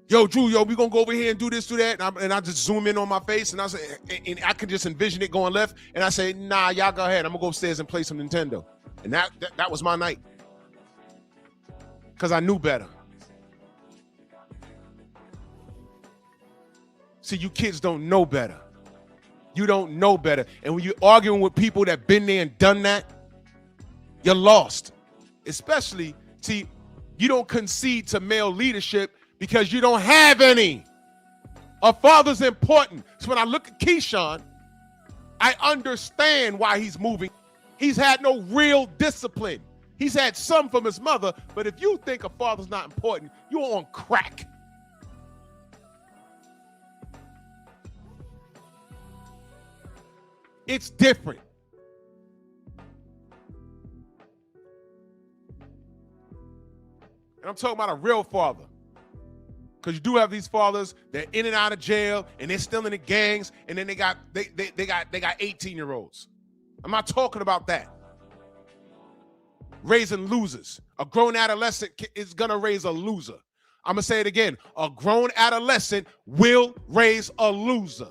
Yo, Drew, we gonna go over here and do this, do that. And I just zoom in on my face and I say, and I could just envision it going left. And I say, nah, y'all go ahead. I'm gonna go upstairs and play some Nintendo. And that was my night. Because I knew better. See, you kids don't know better. You don't know better. And when you're arguing with people that been there and done that, you're lost. Especially, see, you don't concede to male leadership because you don't have any. A father's important. So when I look at Keyshawn, I understand why he's moving. He's had no real discipline. He's had some from his mother, but if you think a father's not important, you're on crack. It's different. And I'm talking about a real father. Because you do have these fathers that are in and out of jail and they're still in the gangs, and then they got 18-year-olds. I'm not talking about that. Raising losers. A grown adolescent is gonna raise a loser. I'm gonna say it again. A grown adolescent will raise a loser.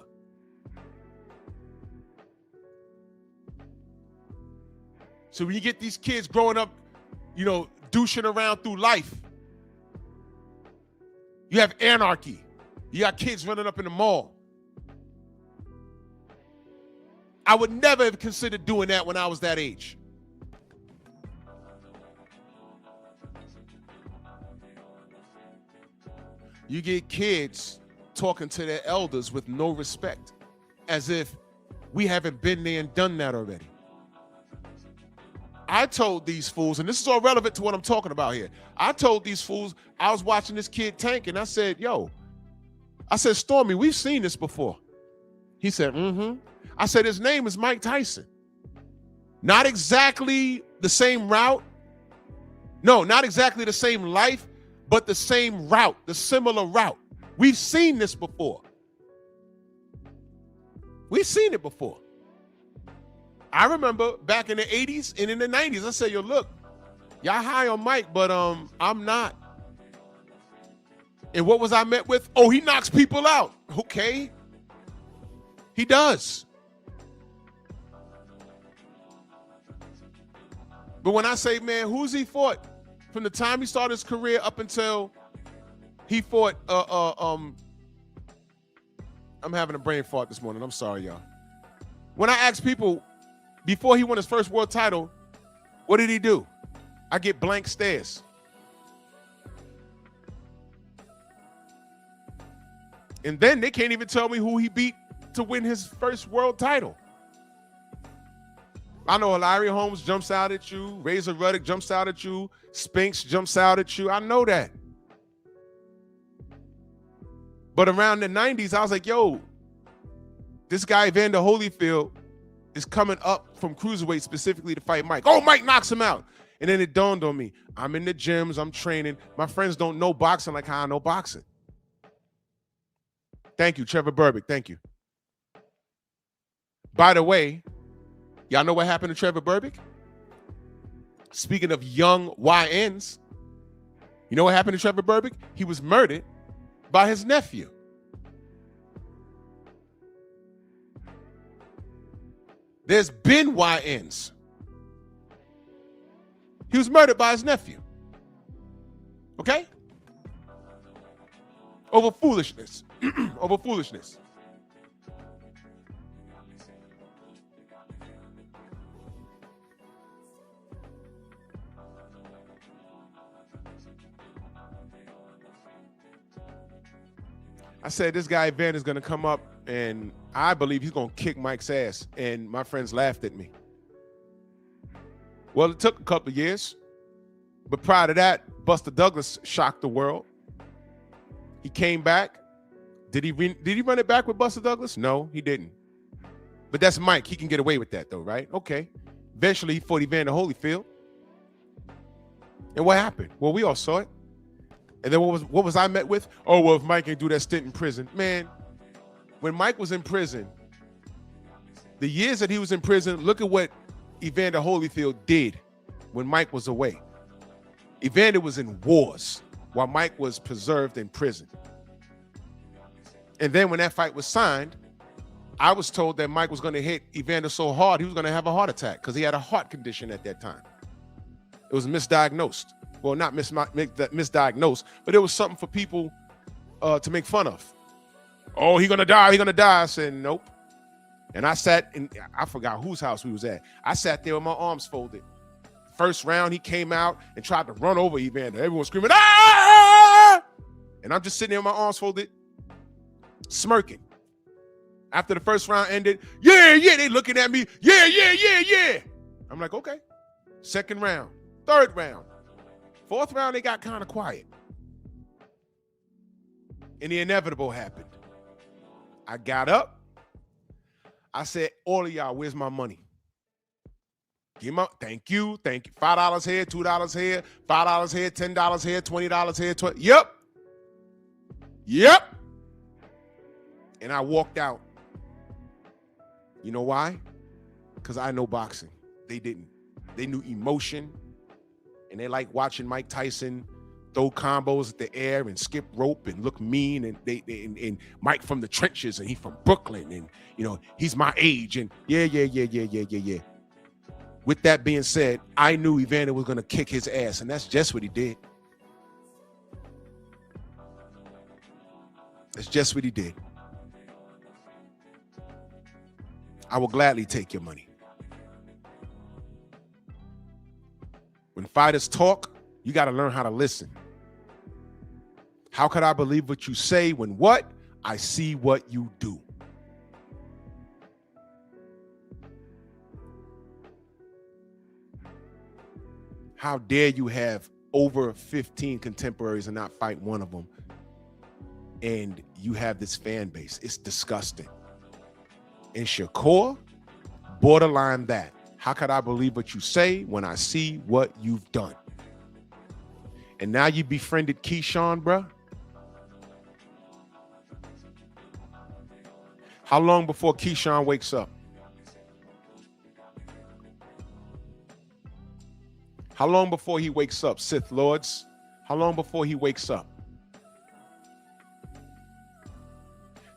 So when you get these kids growing up, douching around through life, you have anarchy. You got kids running up in the mall. I would never have considered doing that when I was that age. You get kids talking to their elders with no respect, as if we haven't been there and done that already. I told these fools, and this is all relevant to what I'm talking about here. I told these fools, I was watching this kid tank, and I said, Stormy, we've seen this before. He said, mm-hmm. I said, his name is Mike Tyson. Not exactly the same route. No, not exactly the same life, but the same route, the similar route. We've seen this before. We've seen it before. I remember back in the 80s and in the 90s, I said, look, y'all high on Mike, but I'm not. And what was I met with? Oh, he knocks people out. Okay. He does. But when I say, man, who's he fought? From the time he started his career up until he fought, I'm having a brain fart this morning. I'm sorry, y'all. When I ask people, before he won his first world title, what did he do? I get blank stares. And then they can't even tell me who he beat to win his first world title. I know Larry Holmes jumps out at you. Razor Ruddock jumps out at you. Spinks jumps out at you. I know that. But around the 90s, I was like, this guy, Evander Holyfield, is coming up from cruiserweight specifically to fight Mike. Oh, Mike knocks him out. And then it dawned on me, I'm in the gyms, I'm training. My friends don't know boxing like how I know boxing. Thank you, Trevor Berbick. Thank you. By the way, y'all know what happened to Trevor Berbick? Speaking of young YNs, you know what happened to Trevor Berbick? He was murdered by his nephew. There's been YNs. He was murdered by his nephew. Okay? Over foolishness. Over foolishness. I said this guy Van is going to come up, and I believe he's going to kick Mike's ass. And my friends laughed at me. Well, it took a couple of years. But prior to that, Buster Douglas shocked the world. He came back. Did he run it back with Buster Douglas? No, he didn't. But that's Mike. He can get away with that, though, right? Okay. Eventually, he fought Evander Holyfield. And what happened? Well, we all saw it. And then what was I met with? Oh, well, if Mike can do that stint in prison. Man, when Mike was in prison, the years that he was in prison, look at what Evander Holyfield did when Mike was away. Evander was in wars while Mike was preserved in prison. And then when that fight was signed, I was told that Mike was going to hit Evander so hard he was going to have a heart attack because he had a heart condition at that time. was misdiagnosed. Well, not misdiagnosed, but it was something for people to make fun of. Oh, he gonna die, he gonna die. I said, nope. And I sat in, I forgot whose house we was at. I sat there with my arms folded. First round, he came out and tried to run over Evander. Everyone screaming, ah! And I'm just sitting there with my arms folded, smirking. After the first round ended, yeah, they looking at me, yeah. I'm like, okay. Second round, third round. Fourth round, they got kind of quiet. And the inevitable happened. I got up. I said, all of y'all, where's my money? Give me, thank you. $5 here, $2 here, $5 here, $10 here, $20 here, Yep. And I walked out. You know why? Because I know boxing. They didn't. They knew emotion. And they like watching Mike Tyson throw combos at the air and skip rope and look mean. And and Mike from the trenches, and he from Brooklyn, and he's my age. And yeah. With that being said, I knew Evander was gonna kick his ass, and that's just what he did. That's just what he did. I will gladly take your money. When fighters talk, you got to learn how to listen. How could I believe what you say when what? I see what you do. How dare you have over 15 contemporaries and not fight one of them? And you have this fan base. It's disgusting. And Shakur, borderline that. How could I believe what you say when I see what you've done? And now you befriended Keyshawn, bruh. How long before Keyshawn wakes up? How long before he wakes up, Sith Lords? How long before he wakes up?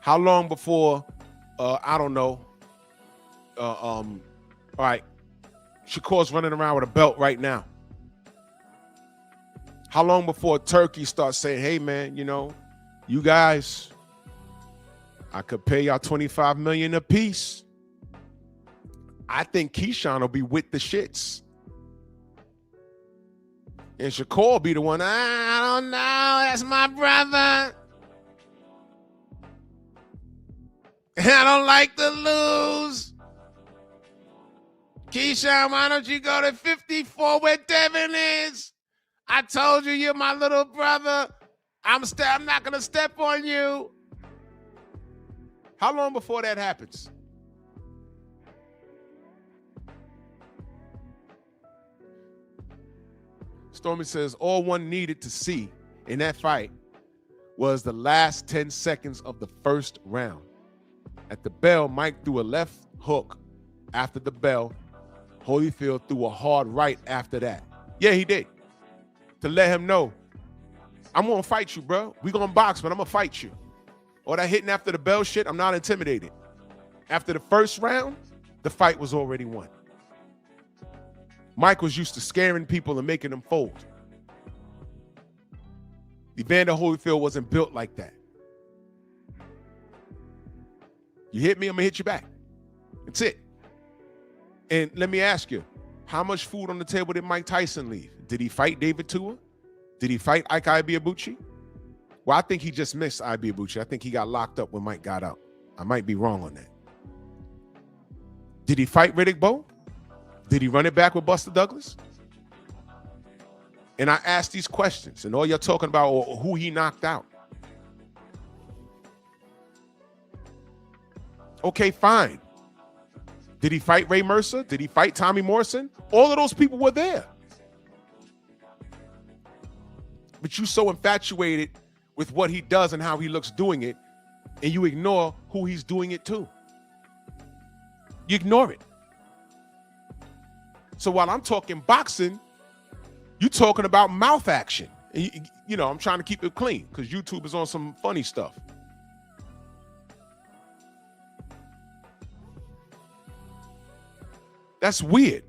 How long before, I don't know, all right, Shakur's running around with a belt right now? How long before Turkey starts saying, hey, man, you guys, I could pay y'all $25 million a piece. I think Keyshawn will be with the shits. And Shakur will be the one, I don't know, that's my brother. I don't like to lose. Keyshawn, why don't you go to 54 where Devin is? I told you you're my little brother. I'm not going to step on you. How long before that happens? Stormy says all one needed to see in that fight was the last 10 seconds of the first round. At the bell, Mike threw a left hook after the bell. Holyfield threw a hard right after that. Yeah, he did. To let him know, I'm going to fight you, bro. We going to box, but I'm going to fight you. All that hitting after the bell shit, I'm not intimidated. After the first round, the fight was already won. Mike was used to scaring people and making them fold. Evander Holyfield wasn't built like that. You hit me, I'm going to hit you back. That's it. And let me ask you, how much food on the table did Mike Tyson leave? Did he fight David Tua? Did he fight Ike Ibeabuchi? Well, I think he just missed Ibeabuchi. I think he got locked up when Mike got out. I might be wrong on that. Did he fight Riddick Bowe? Did he run it back with Buster Douglas? And I asked these questions, and all you're talking about or who he knocked out. Okay, fine. Did he fight Ray Mercer? Did he fight Tommy Morrison? All of those people were there. But you so infatuated with what he does and how he looks doing it, and you ignore who he's doing it to. You ignore it. So while I'm talking boxing, you're talking about mouth action. And I'm trying to keep it clean because YouTube is on some funny stuff. That's weird.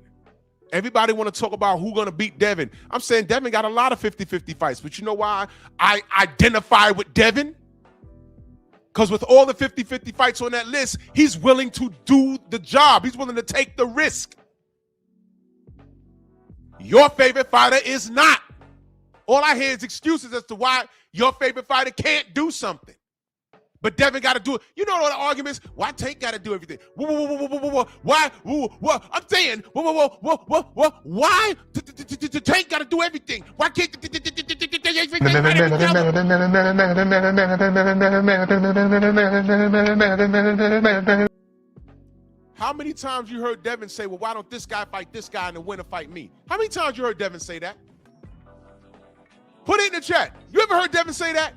Everybody want to talk about who's going to beat Devin. I'm saying Devin got a lot of 50-50 fights, but you know why I identify with Devin? Because with all the 50-50 fights on that list, he's willing to do the job. He's willing to take the risk. Your favorite fighter is not. All I hear is excuses as to why your favorite fighter can't do something. But Devin got to do it. You know what the argument is? Why Tank got to do everything? Why? I'm saying, why Tank got to do everything? Why can't How many times you heard Devin say, well, why don't this guy fight this guy and the winner fight me? How many times you heard Devin say that? Put it in the chat. You ever heard Devin say that?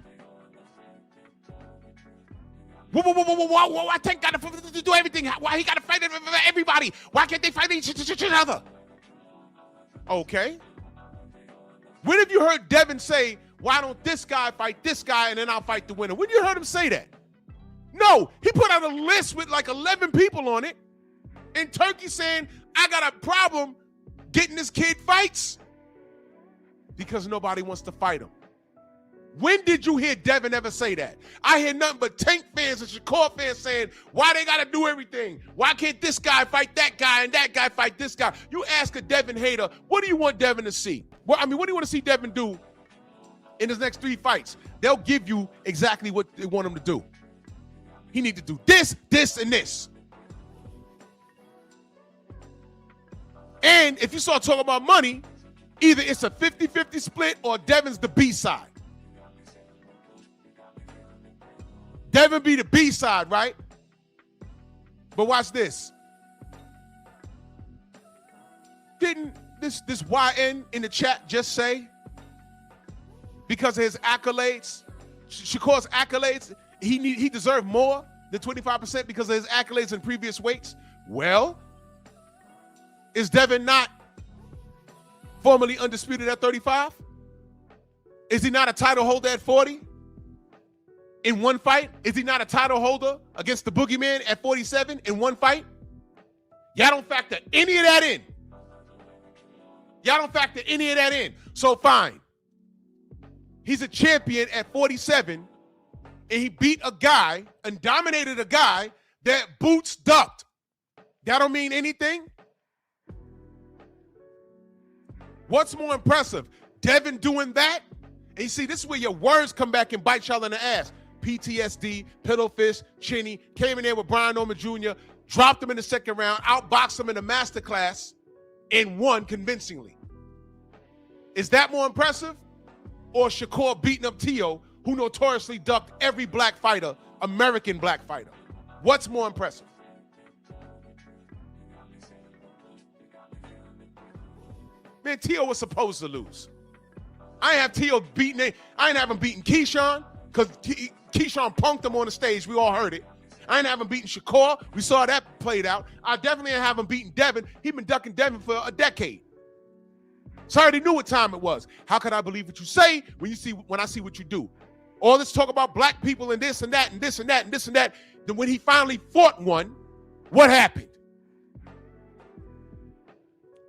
Why Tank got to do everything? Why he got to fight everybody? Why can't they fight each other? Okay. When have you heard Devin say, why don't this guy fight this guy and then I'll fight the winner? When you heard him say that? No, he put out a list with like 11 people on it. And Turkey saying, I got a problem getting this kid fights because nobody wants to fight him. When did you hear Devin ever say that? I hear nothing but Tank fans and Shakur fans saying, why they got to do everything? Why can't this guy fight that guy and that guy fight this guy? You ask a Devin hater, what do you want Devin to see? Well, I mean, what do you want to see Devin do in his next 3 fights? They'll give you exactly what they want him to do. He needs to do this, this, and this. And if you start talking about money, either it's a 50-50 split or Devin's the B side. Devin be the B side, right? But watch this. Didn't this YN in the chat just say because of his accolades, Shakur's accolades, he deserved more than 25% because of his accolades in previous weights? Well, is Devin not formerly undisputed at 35? Is he not a title holder at 40? In one fight? Is he not a title holder against the Boogeyman at 47 in one fight? Y'all don't factor any of that in. Y'all don't factor any of that in. So fine. He's a champion at 47, and he beat a guy and dominated a guy that Boots ducked. That don't mean anything? What's more impressive? Devin doing that? And you see, this is where your words come back and bite y'all in the ass. PTSD, Pillowfish, Chinny, came in there with Brian Norman Jr., dropped him in the second round, outboxed him in the masterclass, and won convincingly. Is that more impressive? Or Shakur beating up Tio, who notoriously ducked every black fighter, American black fighter? What's more impressive? Man, Tio was supposed to lose. I ain't have Tio beating, I ain't have him beating Keyshawn, because Keyshawn punked him on the stage. We all heard it. I ain't have him beating Shakur. We saw that played out. I definitely ain't have him beating Devin. He's been ducking Devin for a decade. So I already knew what time it was. How could I believe what you say when I see what you do? All this talk about black people and this and that and this and that and this and that. Then when he finally fought one, what happened?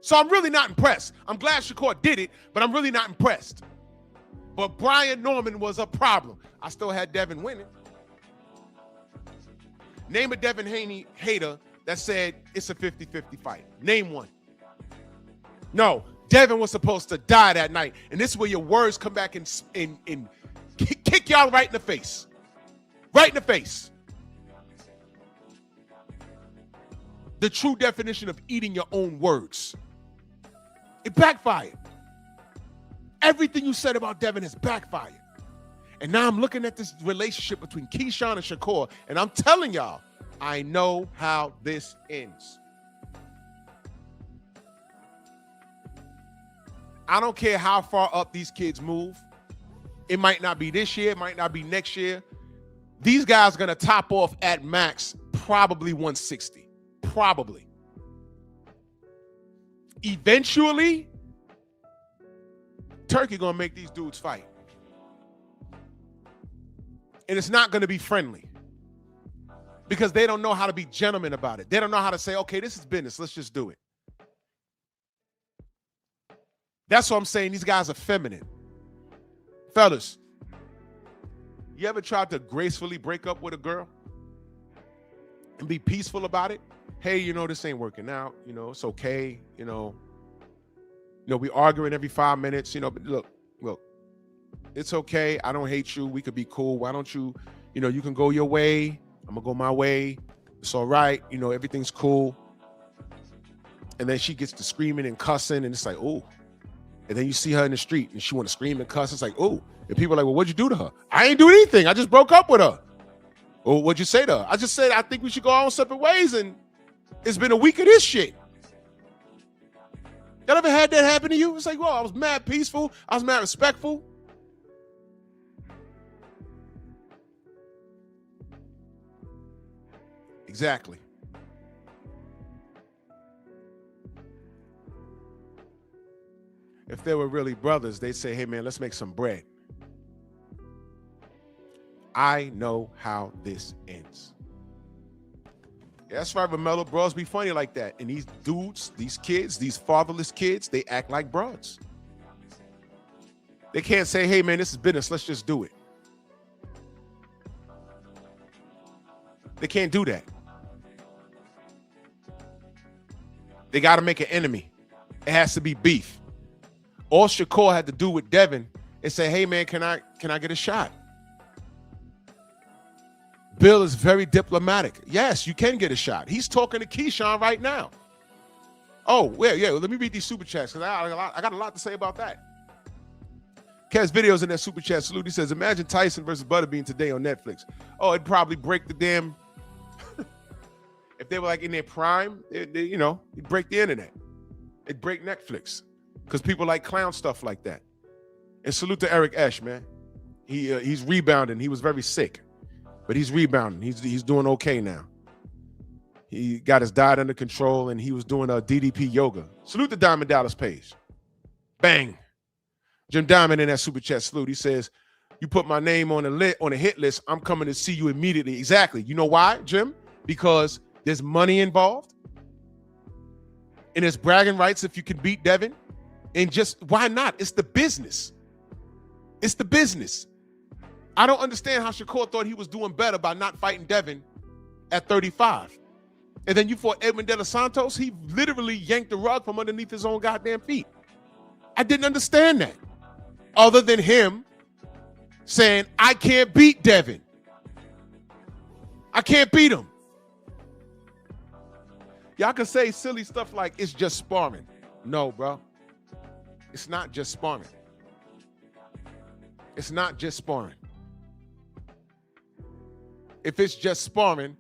So I'm really not impressed. I'm glad Shakur did it, but I'm really not impressed. But Brian Norman was a problem. I still had Devin winning. Name a Devin Haney hater that said it's a 50-50 fight. Name one. No, Devin was supposed to die that night. And this is where your words come back and kick y'all right in the face. Right in the face. The true definition of eating your own words. It backfired. Everything you said about Devin has backfired. And now I'm looking at this relationship between Keyshawn and Shakur, and I'm telling y'all, I know how this ends. I don't care how far up these kids move. It might not be this year, it might not be next year. These guys are going to top off at max probably 160. Probably. Eventually, Turkey going to make these dudes fight. And it's not going to be friendly because they don't know how to be gentlemen about it. They don't know how to say, okay, this is business. Let's just do it. That's what I'm saying. These guys are feminine. Fellas, you ever tried to gracefully break up with a girl and be peaceful about it? Hey, this ain't working out. It's okay. We arguing every 5 minutes. But look, it's okay. I don't hate you. We could be cool. Why don't you, you can go your way. I'm gonna go my way. It's all right. Everything's cool. And then she gets to screaming and cussing, and it's like, oh. And then you see her in the street, and she want to scream and cuss. It's like, oh. And people are like, well, what'd you do to her? I ain't do anything. I just broke up with her. Well, what'd you say to her? I just said, I think we should go our own separate ways, and it's been a week of this shit. Y'all ever had that happen to you? It's like, well, I was mad peaceful. I was mad respectful. Exactly. If they were really brothers, they'd say, hey, man, let's make some bread. I know how this ends. Yeah, that's right, Romello. Bros be funny like that. And these dudes, these kids, these fatherless kids, they act like broads. They can't say, hey, man, this is business. Let's just do it. They can't do that. They got to make an enemy. It has to be beef. All Shakur had to do with Devin is say, hey, man, can I get a shot? Bill is very diplomatic. Yes, you can get a shot. He's talking to Keyshawn right now. Oh, yeah. Let me read these super chats because I got a lot to say about that. Kev's videos in that super chat. Salute. He says, imagine Tyson versus Butterbean today on Netflix. Oh, it'd probably break the damn... If they were like in their prime, it'd break the internet. It'd break Netflix because people like clown stuff like that. And salute to Eric Esch, man. He's rebounding. He was very sick, but he's rebounding. He's doing okay now. He got his diet under control and he was doing DDP yoga. Salute to Diamond Dallas Page. Bang. Jim Diamond in that super chat salute. He says, you put my name on a hit list, I'm coming to see you immediately. Exactly. You know why, Jim? Because there's money involved. And there's bragging rights if you can beat Devin. And just, why not? It's the business. It's the business. I don't understand how Shakur thought he was doing better by not fighting Devin at 35. And then you fought Edwin De Los Santos. He literally yanked the rug from underneath his own goddamn feet. I didn't understand that. Other than him saying, I can't beat Devin. I can't beat him. Y'all can say silly stuff like it's just sparring. No, bro. It's not just sparring. It's not just sparring. If it's just sparring,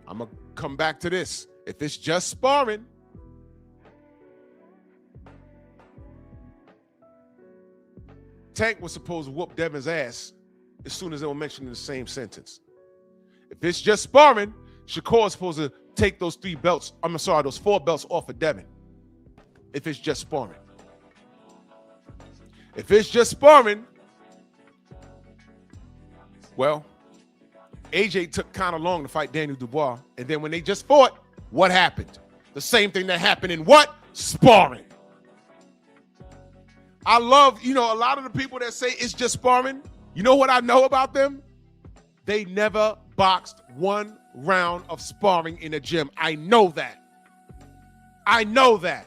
I'm going to come back to this. If it's just sparring, Tank was supposed to whoop Devin's ass as soon as they were mentioned in the same sentence. If it's just sparring, Shakur is supposed to take those those 4 belts off of Devin. If it's just sparring. If it's just sparring, well, AJ took kind of long to fight Daniel Dubois. And then when they just fought, what happened? The same thing that happened in what? Sparring. I love, a lot of the people that say it's just sparring. You know what I know about them? They never boxed one round of sparring in a gym. I know that. I know that.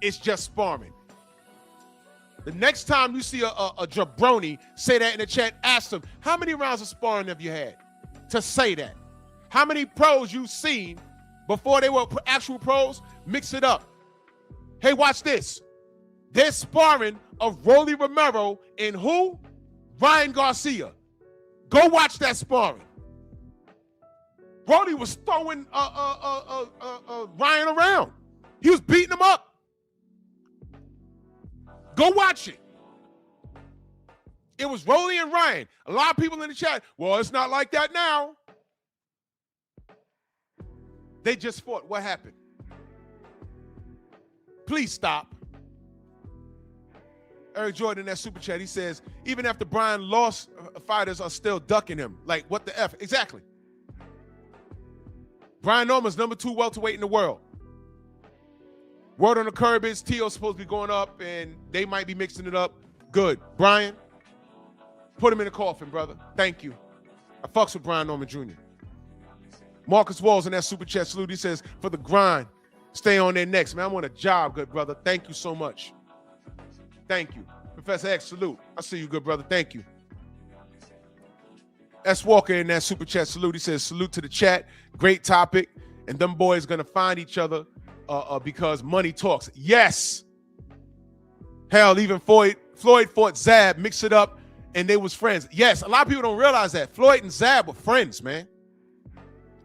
It's just sparring. The next time you see a jabroni say that in the chat, ask them, how many rounds of sparring have you had to say that? How many pros you've seen before they were actual pros? Mix it up. Hey, watch this. They're sparring of Rolly Romero and who? Ryan Garcia. Go watch that sparring. Rolly was throwing Ryan around. He was beating him up. Go watch it. It was Rolly and Ryan. A lot of people in the chat, well, it's not like that now. They just fought. What happened? Please stop. Eric Jordan in that super chat, he says, even after Brian lost, fighters are still ducking him. Like, what the F? Exactly. Brian Norman's #2 welterweight in the world. Word on the curb is T.O.'s supposed to be going up, and they might be mixing it up. Good. Brian, put him in the coffin, brother. Thank you. I fucks with Brian Norman Jr. Marcus Walls in that super chat salute. He says, for the grind, stay on their necks. Man, I want a job, good brother. Thank you so much. Thank you. Professor X, salute. I see you, good brother. Thank you. S. Walker in that super chat salute. He says, salute to the chat. Great topic. And them boys going to find each other because money talks. Yes. Hell, even Floyd fought Zab, mix it up, and they was friends. Yes, a lot of people don't realize that. Floyd and Zab were friends, man.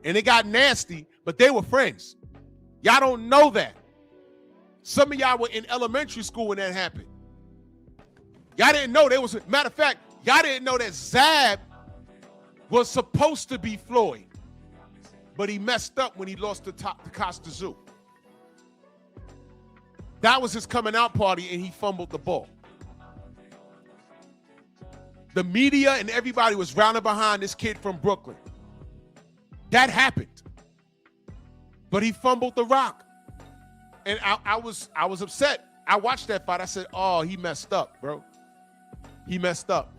And it got nasty, but they were friends. Y'all don't know that. Some of y'all were in elementary school when that happened. Y'all didn't know there was, matter of fact, y'all didn't know that Zab was supposed to be Floyd, but he messed up when he lost to Costa Zoo. That was his coming out party, and he fumbled the ball. The media and everybody was rounding behind this kid from Brooklyn. That happened. But he fumbled the rock. And I was upset. I watched that fight. I said, oh, he messed up, bro. He messed up.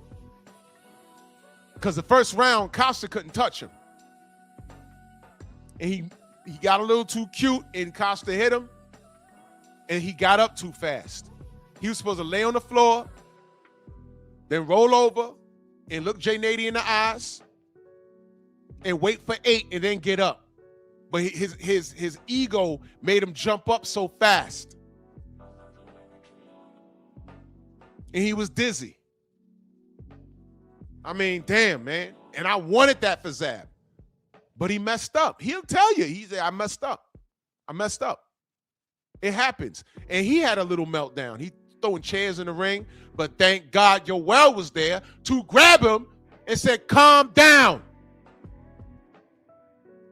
Because the first round, Costa couldn't touch him. And he got a little too cute, and Costa hit him. And he got up too fast. He was supposed to lay on the floor, then roll over and look Jay Nady in the eyes and wait for 8 and then get up. But his ego made him jump up so fast. And he was dizzy. I mean, damn, man. And I wanted that for Zab. But he messed up. He'll tell you. He said, I messed up. I messed up. It happens. And he had a little meltdown. He throwing chairs in the ring, but thank God Yoel was there to grab him and said, calm down.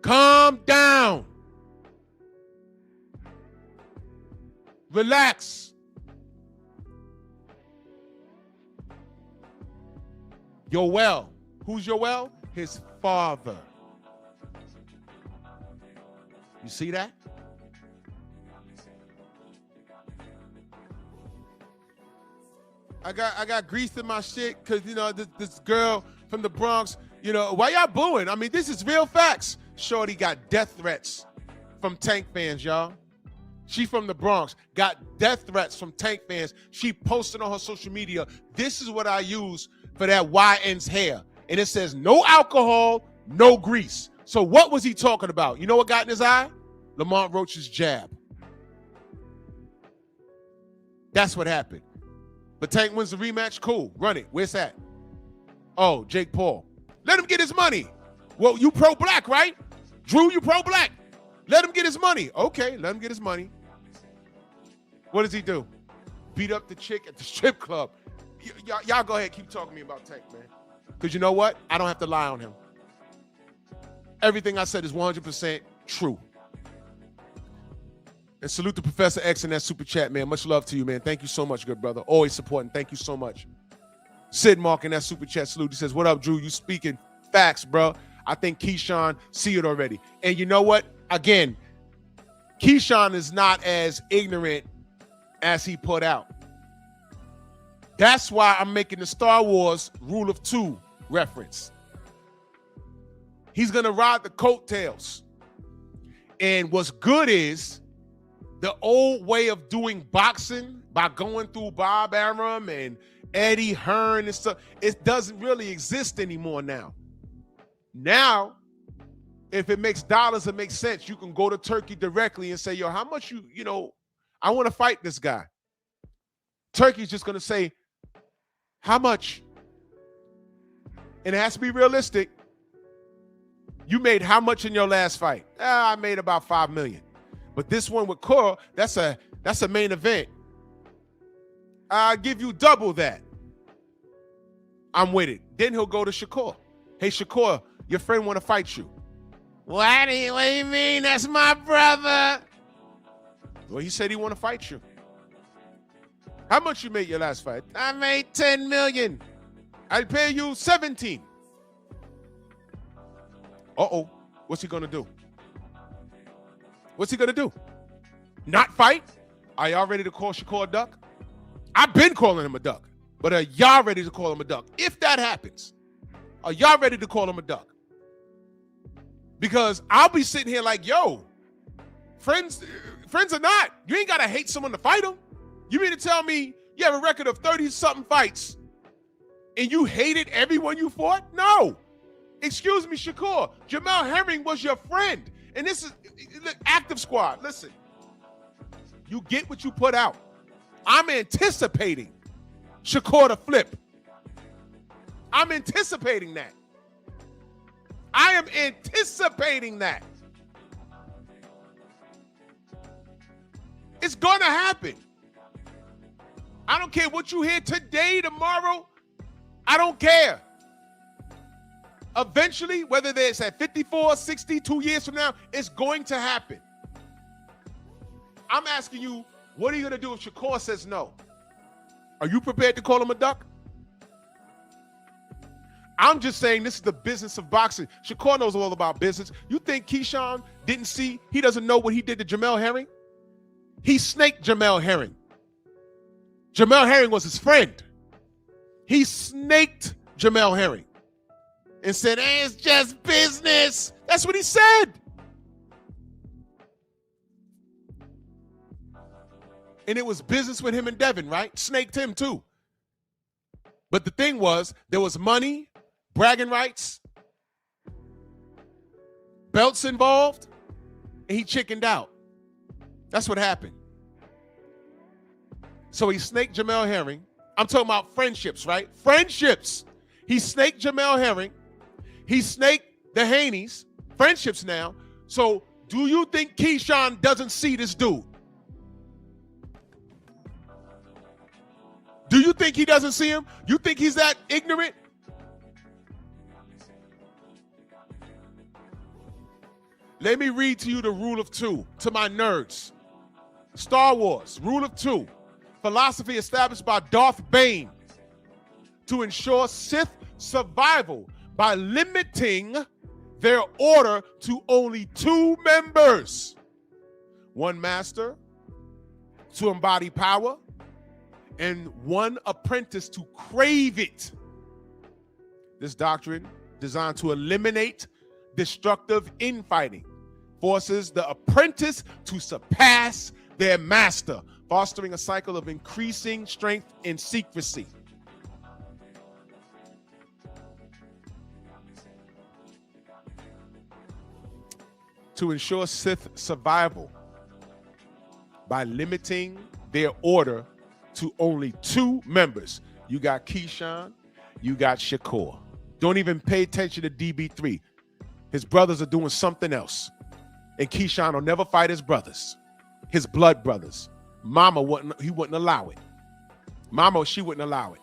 Calm down. Relax. Yoel. Who's Yoel? His father. You see that? I got grease in my shit because, you know, this girl from the Bronx, you know, why y'all booing? I mean, this is real facts. Shorty got death threats from Tank fans, y'all. She from the Bronx, got death threats from Tank fans. She posted on her social media, this is what I use for that YN's hair. And it says, no alcohol, no grease. So what was he talking about? You know what got in his eye? Lamont Roach's jab. That's what happened. But Tank wins the rematch. Cool. Run it. Where's that? Oh, Jake Paul. Let him get his money. Well, you pro-black, right? Drew, you pro-black. Let him get his money. Okay, let him get his money. What does he do? Beat up the chick at the strip club. Y'all go ahead. Keep talking to me about Tank, man. Because you know what? I don't have to lie on him. Everything I said is 100% true. And salute to Professor X in that super chat, man. Much love to you, man. Thank you so much, good brother. Always supporting. Thank you so much. Sid Mark in that super chat salute. He says, what up, Drew? You speaking facts, bro. I think Keyshawn see it already. And you know what? Again, Keyshawn is not as ignorant as he put out. That's why I'm making the Star Wars Rule of Two reference. He's going to ride the coattails. And what's good is the old way of doing boxing by going through Bob Arum and Eddie Hearn and stuff, it doesn't really exist anymore now. Now, if it makes dollars, it makes sense. You can go to Turkey directly and say, yo, how much you know, I want to fight this guy. Turkey's just going to say, how much? And it has to be realistic. You made how much in your last fight? I made about $5 million. But this one with Cora, that's a main event. I'll give you double that. I'm with it. Then he'll go to Shakur. Hey, Shakur, your friend want to fight you. What do you mean? That's my brother. Well, he said he want to fight you. How much you made your last fight? I made $10 million. I'll pay you 17. Uh-oh. What's he going to do? What's he going to do? Not fight? Are y'all ready to call Shakur a duck? I've been calling him a duck, but are y'all ready to call him a duck? If that happens, are y'all ready to call him a duck? Because I'll be sitting here like, yo, friends or not, you ain't got to hate someone to fight them. You mean to tell me you have a record of 30-something fights and you hated everyone you fought? No. Excuse me, Shakur. Jamel Herring was your friend. And this is the active squad. Listen, you get what you put out. I'm anticipating Shakur to flip. I'm anticipating that. I am anticipating that. It's going to happen. I don't care what you hear today, tomorrow. I don't care. Eventually, whether it's at 54, 60, 2 years from now, it's going to happen. I'm asking you, what are you going to do if Shakur says no? Are you prepared to call him a duck? I'm just saying this is the business of boxing. Shakur knows all about business. You think Keyshawn didn't see? He doesn't know what he did to Jamel Herring? He snaked Jamel Herring. Jamel Herring was his friend. He snaked Jamel Herring and said, hey, it's just business. That's what he said. And it was business with him and Devin, right? Snaked him too. But the thing was, there was money, bragging rights, belts involved, and he chickened out. That's what happened. So he snaked Jamel Herring. I'm talking about friendships, right? Friendships. He snaked Jamel Herring. He snaked the Haneys. Friendships now. So do you think Keyshawn doesn't see this dude? Do you think he doesn't see him? You think he's that ignorant? Let me read to you the rule of two to my nerds. Star Wars, rule of two. Philosophy established by Darth Bane to ensure Sith survival by limiting their order to only 2 members. 1 master to embody power, and 1 apprentice to crave it. This doctrine, designed to eliminate destructive infighting, forces the apprentice to surpass their master, fostering a cycle of increasing strength and secrecy. To ensure Sith survival by limiting their order to only 2 members. You got Keyshawn, you got Shakur. Don't even pay attention to DB3. His brothers are doing something else. And Keyshawn will never fight his brothers, his blood brothers. Mama wouldn't allow it. Mama, she wouldn't allow it.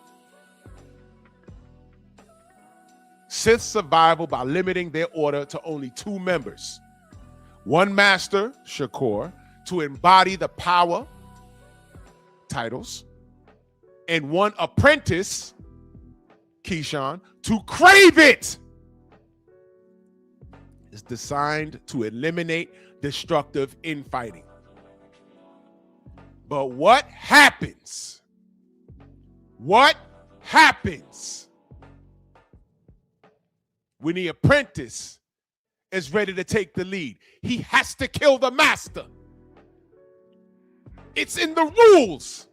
Sith survival by limiting their order to only 2 members. 1 master, Shakur, to embody the power, titles, and 1 apprentice, Keyshawn, to crave it. It's designed to eliminate destructive infighting. But what happens? What happens when the apprentice is ready to take the lead? He has to kill the master. It's in the rules.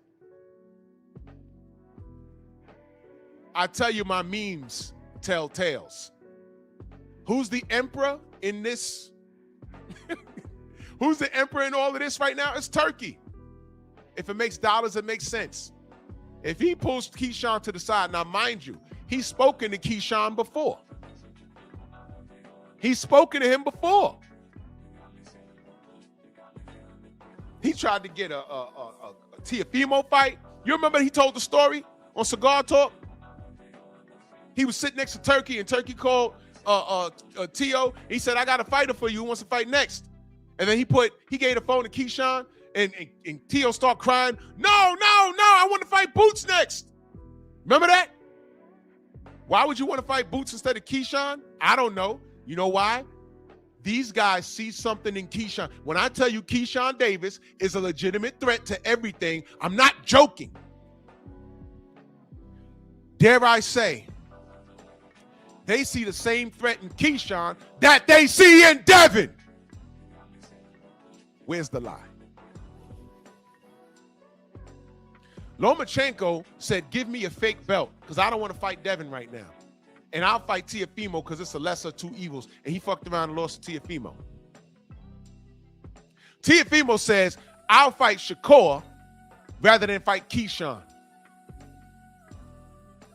I tell you, my memes tell tales. Who's the emperor in this? Who's the emperor in all of this right now? It's Turkey. If it makes dollars, it makes sense. If he pulls Keyshawn to the side, now mind you, he's spoken to Keyshawn before. He's spoken to him before. He tried to get a Teofimo fight. You remember he told the story on Cigar Talk? He was sitting next to Turkey, and Turkey called Tio. He said, I got a fighter for you who wants to fight next. And then he gave the phone to Keyshawn, and Tio started crying. No, I want to fight Boots next. Remember that? Why would you want to fight Boots instead of Keyshawn? I don't know. You know why? These guys see something in Keyshawn. When I tell you Keyshawn Davis is a legitimate threat to everything, I'm not joking. Dare I say, they see the same threat in Keyshawn that they see in Devin. Where's the lie? Lomachenko said, give me a fake belt because I don't want to fight Devin right now. And I'll fight Teofimo because it's the lesser of two evils. And he fucked around and lost to Teofimo. Teofimo says, I'll fight Shakur rather than fight Keyshawn.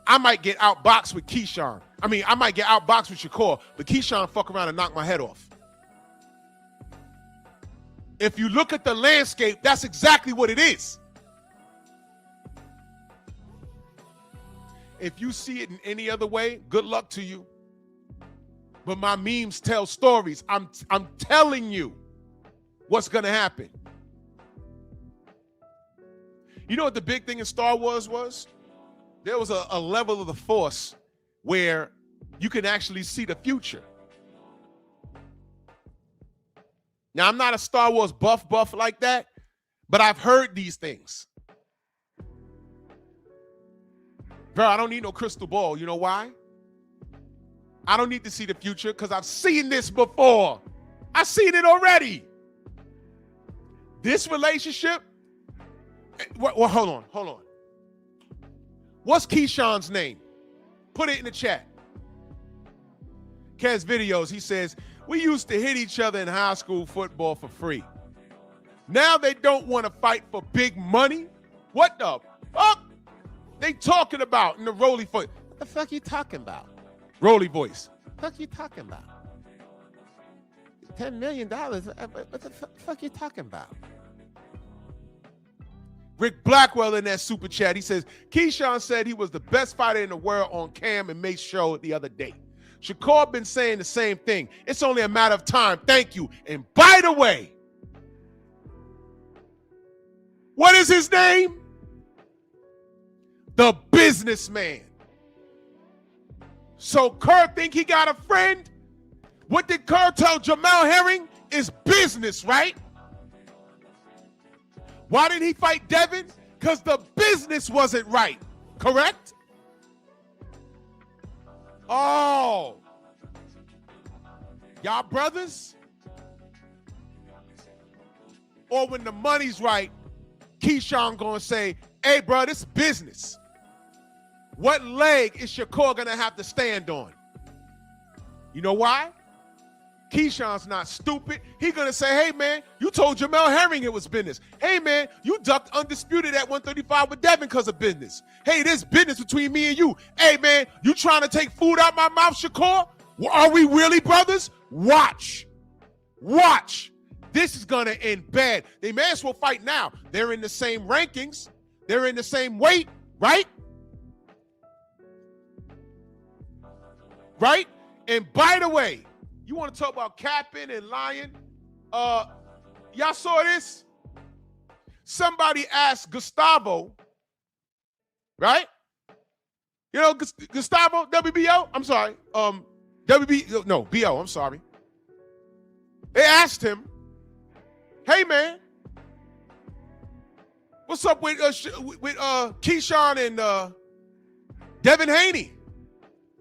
I might get outboxed with Keyshawn. I might get outboxed with Shakur, but Keyshawn fuck around and knock my head off. If you look at the landscape, that's exactly what it is. If you see it in any other way, good luck to you. But my memes tell stories. I'm telling you what's going to happen. You know what the big thing in Star Wars was? There was a level of the Force where you can actually see the future. Now, I'm not a Star Wars buff like that, but I've heard these things. Bro, I don't need no crystal ball. You know why? I don't need to see the future because I've seen this before. I've seen it already. This relationship, well, hold on. What's Keyshawn's name? Put it in the chat. Kez Videos, he says, we used to hit each other in high school football for free. Now they don't want to fight for big money? What the fuck they talking about in the Rolly voice? What the fuck you talking about? Rolly voice. What the fuck you talking about? $10 million? What the fuck you talking about? Rick Blackwell in that super chat, he says, Keyshawn said he was the best fighter in the world on Cam and Mace's show the other day. Shakur been saying the same thing. It's only a matter of time. Thank you. And by the way, what is his name? The businessman. So Kerr think he got a friend? What did Kerr tell Jamel Herring? Is business, right? Why didn't he fight Devin? Because the business wasn't right. Correct? Oh. Y'all brothers? Or when the money's right, Keyshawn gonna say, hey, bro, this is business. What leg is Shakur gonna have to stand on? You know why? Keyshawn's not stupid. He gonna say, hey, man, you told Jamel Herring it was business. Hey, man, you ducked Undisputed at 135 with Devin because of business. Hey, there's business between me and you. Hey, man, you trying to take food out my mouth, Shakur? Are we really brothers? Watch. Watch. This is gonna end bad. They may as well fight now. They're in the same rankings. They're in the same weight, right? Right? And by the way, you want to talk about capping and lying? Y'all saw this? Somebody asked Gustavo, right? You know, Gustavo, WBO? I'm sorry. BO, I'm sorry. They asked him, hey, man, what's up with Keyshawn and Devin Haney?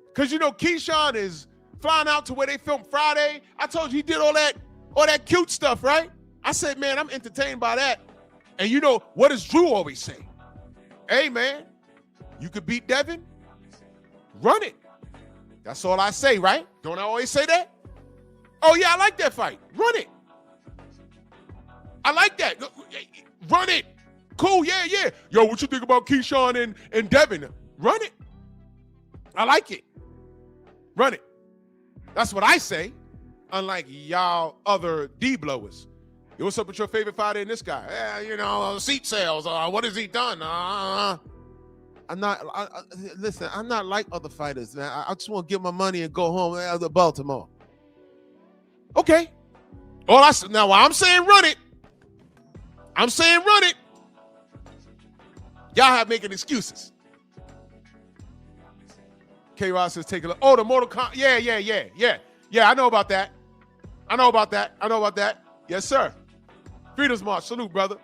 Because, you know, Keyshawn is flying out to where they filmed Friday. I told you he did all that cute stuff, right? I said, man, I'm entertained by that. And you know, what does Drew always say? Hey, man, you could beat Devin, run it. That's all I say, right? Don't I always say that? Oh, yeah, I like that fight. Run it. I like that. Run it. Cool, yeah. Yo, what you think about Keyshawn and Devin? Run it. I like it. Run it. That's what I say, unlike y'all other D-blowers. Yo, what's up with your favorite fighter and this guy? Yeah, you know, seat sales. What has he done? Listen, I'm not like other fighters, man. I just want to get my money and go home to Baltimore. Okay. Now, while I'm saying run it, y'all have making excuses. K-Rod says take a look. Oh, the Mortal Kombat. Yeah. I know about that. I know about that. Yes, sir. Freedom's March. Salute, brother.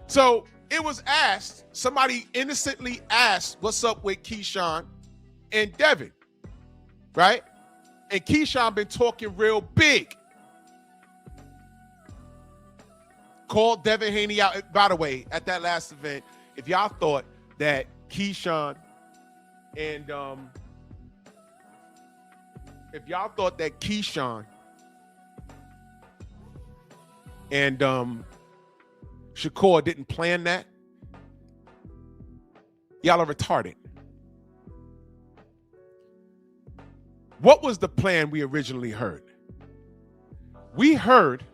So it was asked, somebody innocently asked, what's up with Keyshawn and Devin, right? And Keyshawn been talking real big. Called Devin Haney out. By the way, at that last event, if y'all thought that Keyshawn and Shakur didn't plan that, y'all are retarded. What was the plan we originally heard? We heard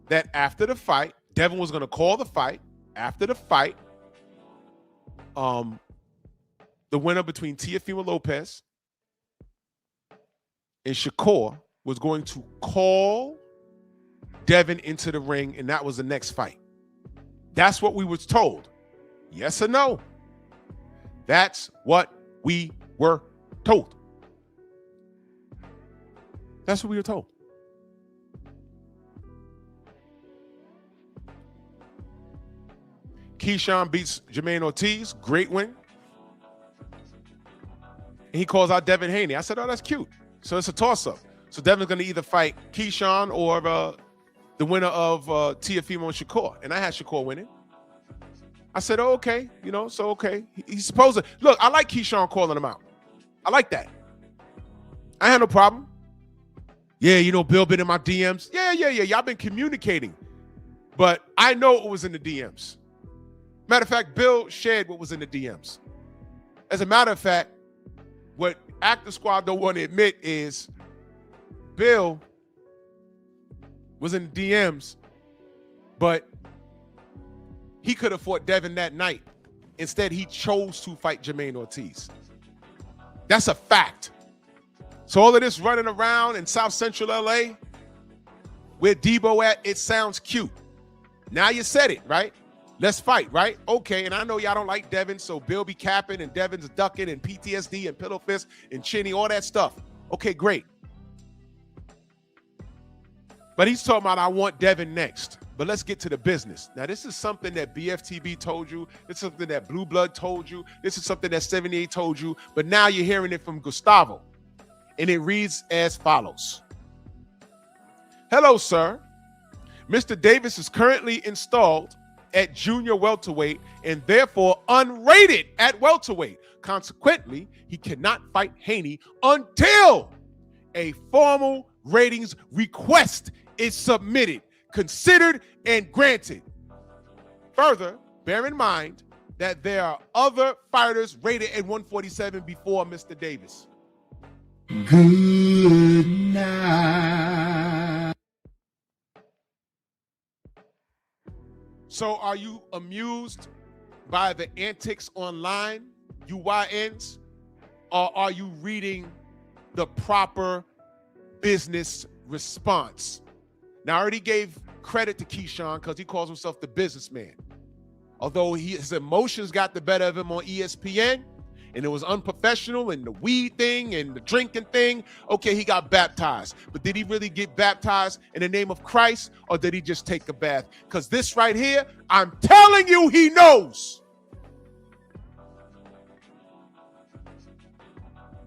that after the fight, Devin was going to call the fight. After the fight, the winner between Teofimo Lopez and Shakur was going to call Devin into the ring, and that was the next fight. That's what we was told. Yes or no? That's what we were told. That's what we were told. Keyshawn beats Jermaine Ortiz. Great win. And he calls out Devin Haney. I said, oh, that's cute. So it's a toss-up. So Devin's going to either fight Keyshawn or the winner of Teofimo and Shakur. And I had Shakur winning. I said, oh, okay. You know, so okay. He's supposed to. Look, I like Keyshawn calling him out. I like that. I had no problem. Yeah, you know, Bill been in my DMs. Yeah. Y'all been communicating. But I know what was in the DMs. Matter of fact, Bill shared what was in the DMs. As a matter of fact, what Active Squad don't want to admit is Bill was in the DMs, but he could have fought Devin that night. Instead, he chose to fight Jermaine Ortiz. That's a fact. So all of this running around in South Central LA, where Debo at, it sounds cute. Now you said it, right? Let's fight, right? Okay, and I know y'all don't like Devin, so Bill be capping and Devin's ducking and PTSD and pillow fist and chinny, all that stuff. Okay, great. But he's talking about, I want Devin next. But let's get to the business. Now, this is something that BFTB told you. This is something that Blue Blood told you. This is something that 78 told you. But now you're hearing it from Gustavo. And it reads as follows. Hello, sir. Mr. Davis is currently installed at junior welterweight and therefore unrated at welterweight. Consequently, he cannot fight Haney until a formal ratings request is submitted, considered, and granted. Further, bear in mind that there are other fighters rated at 147 before Mr. Davis. Good night. So are you amused by the antics online, UYNs, or are you reading the proper business response? Now, I already gave credit to Keyshawn because he calls himself the businessman. Although his emotions got the better of him on ESPN, and it was unprofessional, and the weed thing and the drinking thing, okay, he got baptized. But did he really get baptized in the name of Christ, or did he just take a bath? Because this right here, I'm telling you, he knows.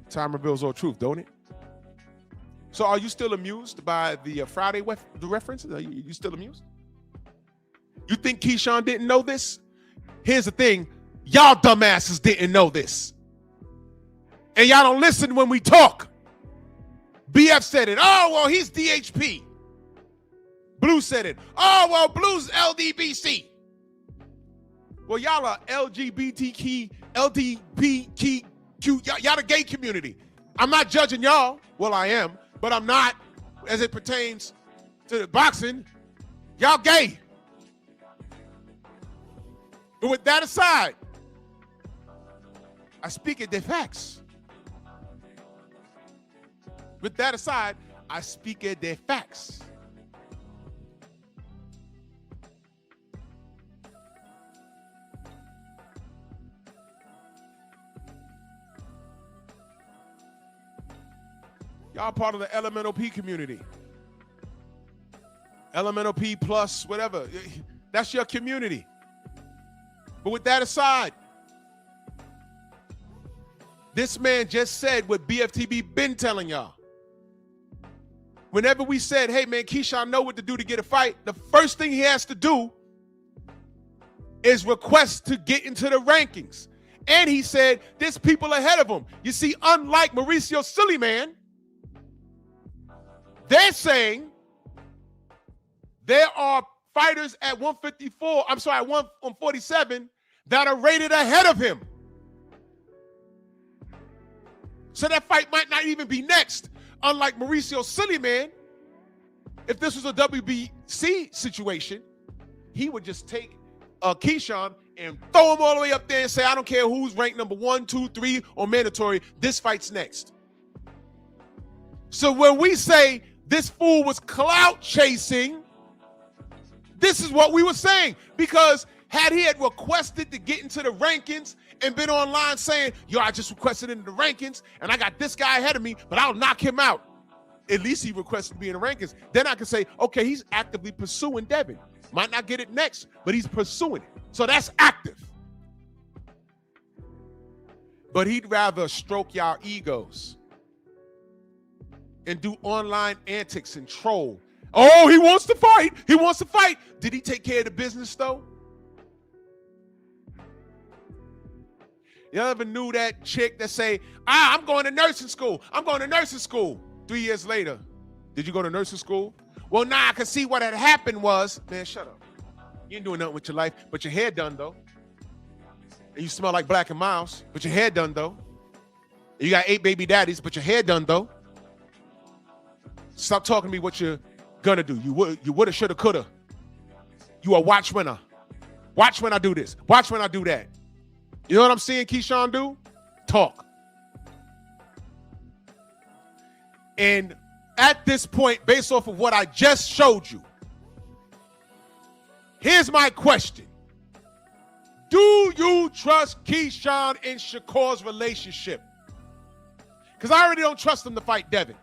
Time reveals all truth, don't it? So are you still amused by the Friday the references? Are you still amused? You think Keyshawn didn't know this? Here's the thing. Y'all dumbasses didn't know this. And y'all don't listen when we talk. BF said it. Oh, well, he's DHP. Blue said it. Oh, well, Blue's LDBC. Well, y'all are LGBTQ, y'all the gay community. I'm not judging y'all. Well, I am, but I'm not as it pertains to the boxing. Y'all gay. But with that aside, I speak at the facts. With that aside, I speak at the facts. Y'all part of the LMNOP community. Elemental P plus, whatever. That's your community. But with that aside, this man just said what BFTB been telling y'all. Whenever we said, hey man, Keyshawn know what to do to get a fight, the first thing he has to do is request to get into the rankings. And he said, there's people ahead of him. You see, unlike Mauricio Suleiman, they're saying there are fighters at 147 that are rated ahead of him. So that fight might not even be next. Unlike Mauricio Suleiman, if this was a WBC situation, he would just take Keyshawn and throw him all the way up there and say, I don't care who's ranked number 1, 2, 3, or mandatory, this fight's next. So when we say this fool was clout chasing, this is what we were saying. Because had he had requested to get into the rankings and been online saying, yo, I just requested into the rankings and I got this guy ahead of me, but I'll knock him out. At least he requested to be in the rankings. Then I can say, okay, he's actively pursuing Devin. Might not get it next, but he's pursuing it. So that's active. But he'd rather stroke y'all egos and do online antics and troll. Oh, he wants to fight. He wants to fight. Did he take care of the business, though? You ever knew that chick that say, I'm going to nursing school. I'm going to nursing school. 3 years later, did you go to nursing school? Well, nah, I can see what had happened was, man, shut up. You ain't doing nothing with your life, but your hair done, though. And you smell like Black and Miles, but your hair done, though. And you got 8 baby daddies, but your hair done, though. Stop talking to me what you're gonna do. You woulda, shoulda, coulda. You a watch winner. Watch when I do this. Watch when I do that. You know what I'm seeing Keyshawn do? Talk. And at this point, based off of what I just showed you, here's my question. Do you trust Keyshawn and Shakur's relationship? Because I already don't trust them to fight Devin.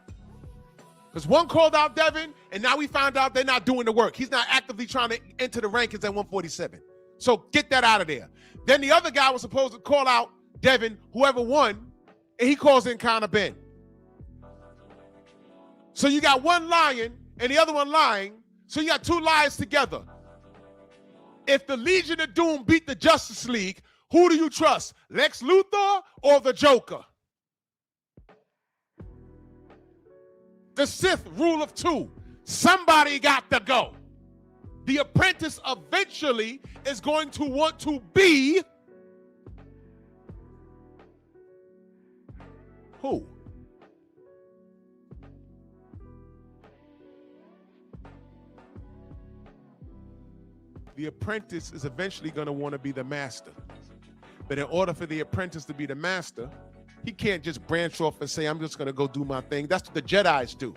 Because one called out Devin, and now we found out they're not doing the work. He's not actively trying to enter the rankings at 147. So get that out of there. Then the other guy was supposed to call out Devin, whoever won, and he calls in Conor Ben. So you got one lying and the other one lying. So you got 2 liars together. If the Legion of Doom beat the Justice League, who do you trust? Lex Luthor or the Joker? The Sith rule of 2. Somebody got to go. The apprentice eventually is going to want to be who? The apprentice is eventually going to want to be the master. But in order for the apprentice to be the master, he can't just branch off and say, I'm just going to go do my thing. That's what the Jedis do.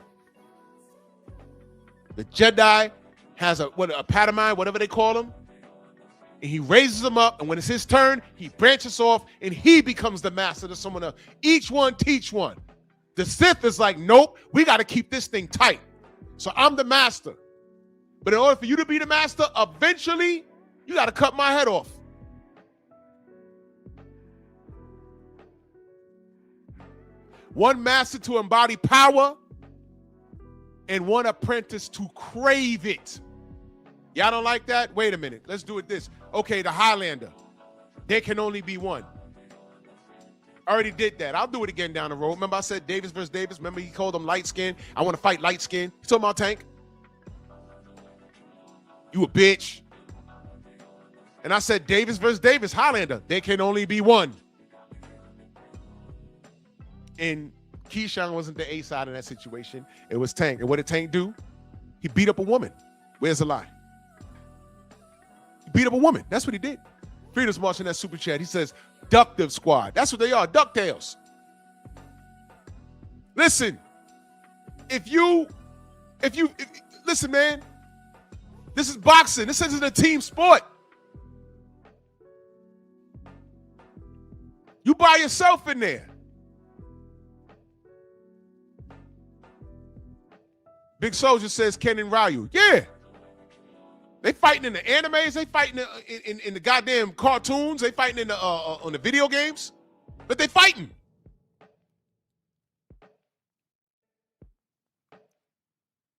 The Jedi has a Padawan, whatever they call him, and he raises them up, and when it's his turn, he branches off, and he becomes the master to someone else. Each one teach one. The Sith is like, nope, we got to keep this thing tight. So I'm the master. But in order for you to be the master, eventually, you got to cut my head off. One master to embody power, and one apprentice to crave it. Y'all don't like that? Wait a minute. Let's do it this. Okay, the Highlander. There can only be one. I already did that. I'll do it again down the road. Remember I said Davis versus Davis? Remember he called him light skin? I want to fight light skin. He told my Tank. You a bitch. And I said Davis versus Davis, Highlander. There can only be one. And Keyshawn wasn't the A side in that situation. It was Tank. And what did Tank do? He beat up a woman. Where's the lie? He beat up a woman. That's what he did. Freedom's marching that super chat. He says, Ductive Squad. That's what they are, DuckTales. Listen, listen, man, this is boxing. This isn't a team sport. You by yourself in there. Big Soldier says Ken and Ryu. Yeah, They fighting in the animes. They fighting in the goddamn cartoons. They fighting in the on the video games. But they fighting.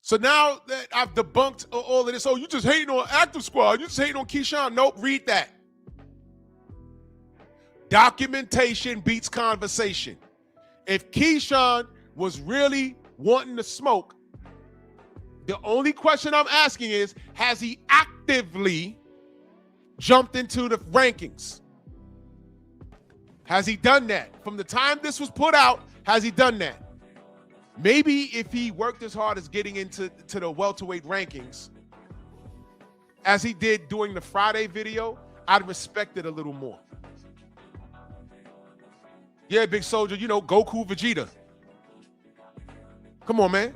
So now that I've debunked all of this, oh, you just hating on Active Squad. You just hating on Keyshawn. Nope, read that. Documentation beats conversation. If Keyshawn was really wanting to smoke, the only question I'm asking is, has he actively jumped into the rankings? Has he done that? From the time this was put out, has he done that? Maybe if he worked as hard as getting into the welterweight rankings as he did during the Friday video, I'd respect it a little more. Yeah, big soldier, you know, Goku, Vegeta. Come on, man.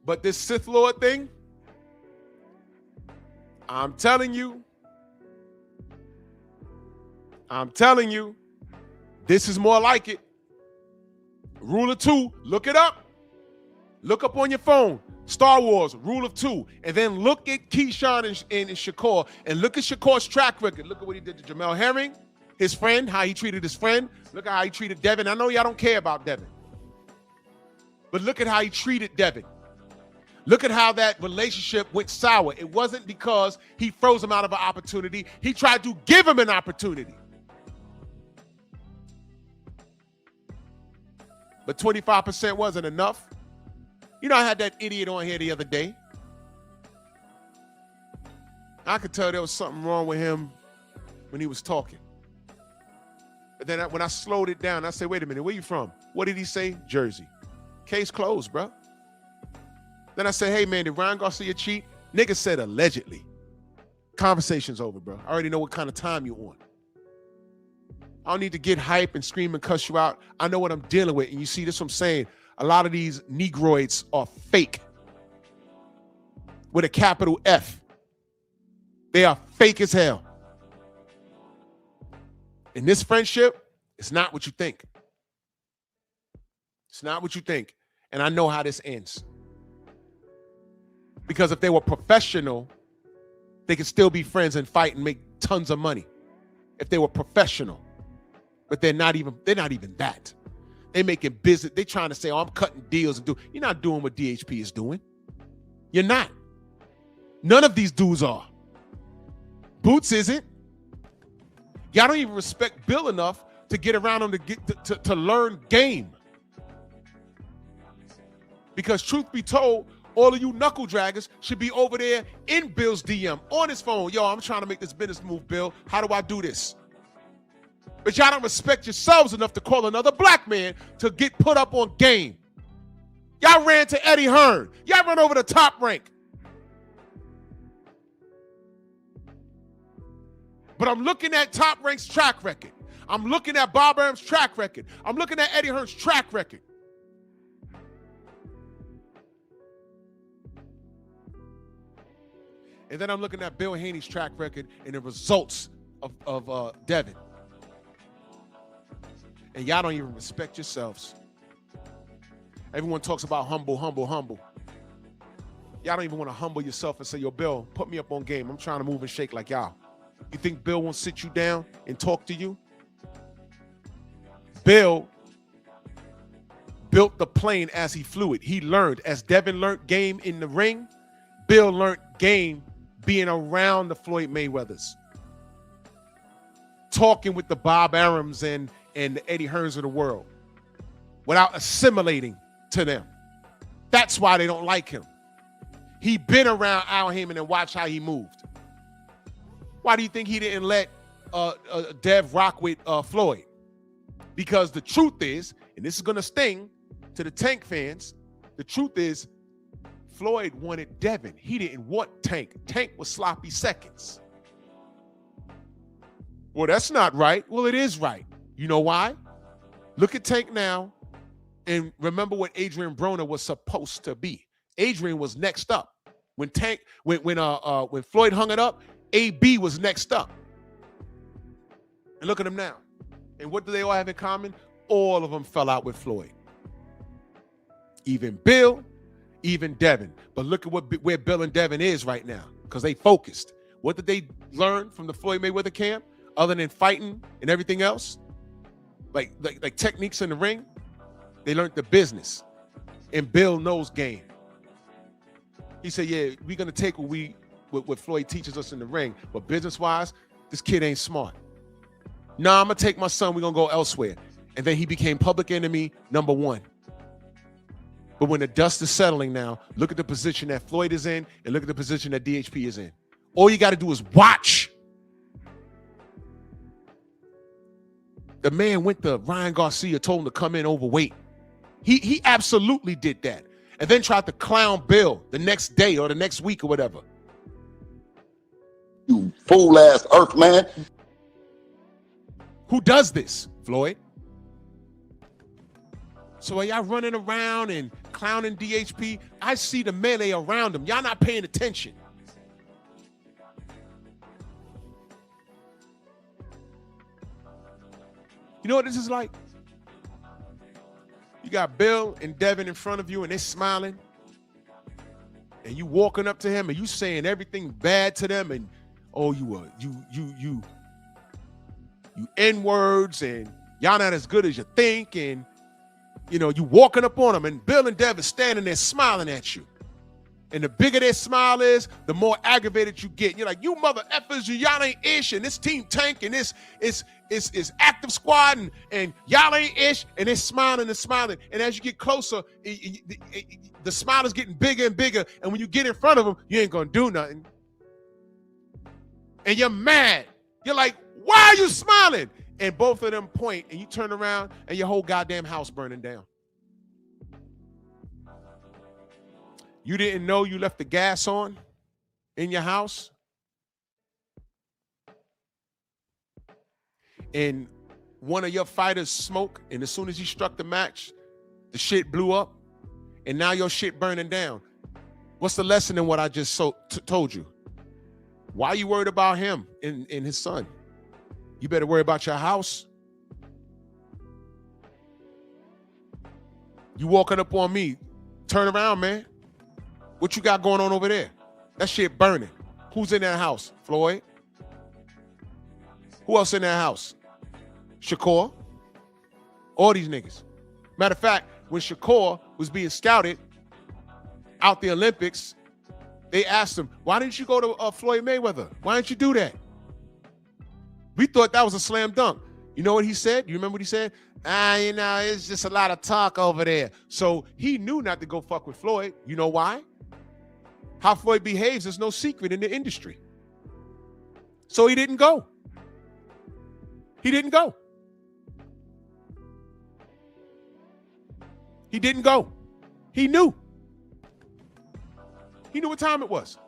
But this Sith Lord thing, I'm telling you, this is more like it. Rule of 2, look it up. Look up on your phone. Star Wars, rule of 2. And then look at Keyshawn and Shakur, and look at Shakur's track record. Look at what he did to Jamel Herring, his friend, how he treated his friend. Look at how he treated Devin. I know y'all don't care about Devin, but look at how he treated Devin. Look at how that relationship went sour. It wasn't because he froze him out of an opportunity. He tried to give him an opportunity. But 25% wasn't enough. You know, I had that idiot on here the other day. I could tell there was something wrong with him when he was talking. But then when I slowed it down, I said, wait a minute, where you from? What did he say? Jersey. Case closed, bro. Then I said, hey, man, did Ryan Garcia cheat? Nigga said allegedly. Conversation's over, bro. I already know what kind of time you on. I don't need to get hype and scream and cuss you out. I know what I'm dealing with. And you see, this is what I'm saying. A lot of these Negroids are fake. With a capital F. They are fake as hell. In this friendship, it's not what you think. It's not what you think. And I know how this ends. Because if they were professional, they could still be friends and fight and make tons of money. If they were professional. But they're not even that. They making business. They trying to say, oh, I'm cutting deals and do. You're not doing what DHP is doing. You're not. None of these dudes are. Boots isn't. Y'all don't even respect Bill enough to get around him to learn game. Because truth be told, all of you knuckle draggers should be over there in Bill's DM on his phone. Yo, I'm trying to make this business move, Bill. How do I do this? But y'all don't respect yourselves enough to call another black man to get put up on game. Y'all ran to Eddie Hearn. Y'all run over the Top Rank. But I'm looking at Top Rank's track record. I'm looking at Bob Arum's track record. I'm looking at Eddie Hearn's track record. And then I'm looking at Bill Haney's track record and the results of Devin. And y'all don't even respect yourselves. Everyone talks about humble, humble, humble. Y'all don't even want to humble yourself and say, yo, Bill, put me up on game. I'm trying to move and shake like y'all. You think Bill won't sit you down and talk to you? Bill built the plane as he flew it. He learned. As Devin learned game in the ring, Bill learned game being around the Floyd Mayweathers. Talking with the Bob Arums and the Eddie Hearns of the world without assimilating to them. That's why they don't like him. He been around Al Heyman and watched how he moved. Why do you think he didn't let Dev rock with Floyd? Because the truth is, and this is going to sting to the Tank fans, the truth is Floyd wanted Devin. He didn't want Tank. Tank was sloppy seconds. Well, that's not right. Well, it is right. You know why? Look at Tank now and remember what Adrian Broner was supposed to be. Adrian was next up. When Floyd hung it up, AB was next up. And look at them now. And what do they all have in common? All of them fell out with Floyd. Even Bill, even Devin. But look at where Bill and Devin is right now, because they focused. What did they learn from the Floyd Mayweather camp, other than fighting and everything else? Like techniques in the ring? They learned the business. And Bill knows game. He said, yeah, we're going to take what Floyd teaches us in the ring, but business-wise, this kid ain't smart. Nah, I'm going to take my son, we're going to go elsewhere. And then he became public enemy number 1. But when the dust is settling now, look at the position that Floyd is in and look at the position that DHP is in. All you got to do is watch. The man went to Ryan Garcia, told him to come in overweight. He absolutely did that. And then tried to clown Bill the next day or the next week or whatever. You fool-ass Earthman. Who does this, Floyd? So are y'all running around and clowning DHP? I see the melee around him. Y'all not paying attention. You know what this is like? You got Bill and Devin in front of you and they're smiling. And you walking up to him and you saying everything bad to them and oh, you N-words and y'all not as good as you think, and you know, you walking up on them and Bill and Devin standing there smiling at you. And the bigger their smile is, the more aggravated you get. You're like, you mother effers, y'all ain't ish, and this team tank, and this is active squad, and y'all ain't ish, and they're smiling and smiling. And as you get closer, the smile is getting bigger and bigger. And when you get in front of them, you ain't gonna do nothing. And you're mad. You're like, why are you smiling? And both of them point, and you turn around, and your whole goddamn house burning down. You didn't know you left the gas on in your house? And one of your fighters smoked, and as soon as you struck the match, the shit blew up, and now your shit burning down. What's the lesson in what I just told you? Why are you worried about him and his son? You better worry about your house. You walking up on me, turn around, man. What you got going on over there? That shit burning. Who's in that house? Floyd? Who else in that house? Shakur? All these niggas. Matter of fact, when Shakur was being scouted out the Olympics, they asked him, why didn't you go to Floyd Mayweather? Why didn't you do that? We thought that was a slam dunk. You know what he said? You remember what he said? You know, it's just a lot of talk over there. So he knew not to go fuck with Floyd. You know why? How Floyd behaves is no secret in the industry. So he didn't go. He didn't go. He didn't go. He knew. He knew what time it was.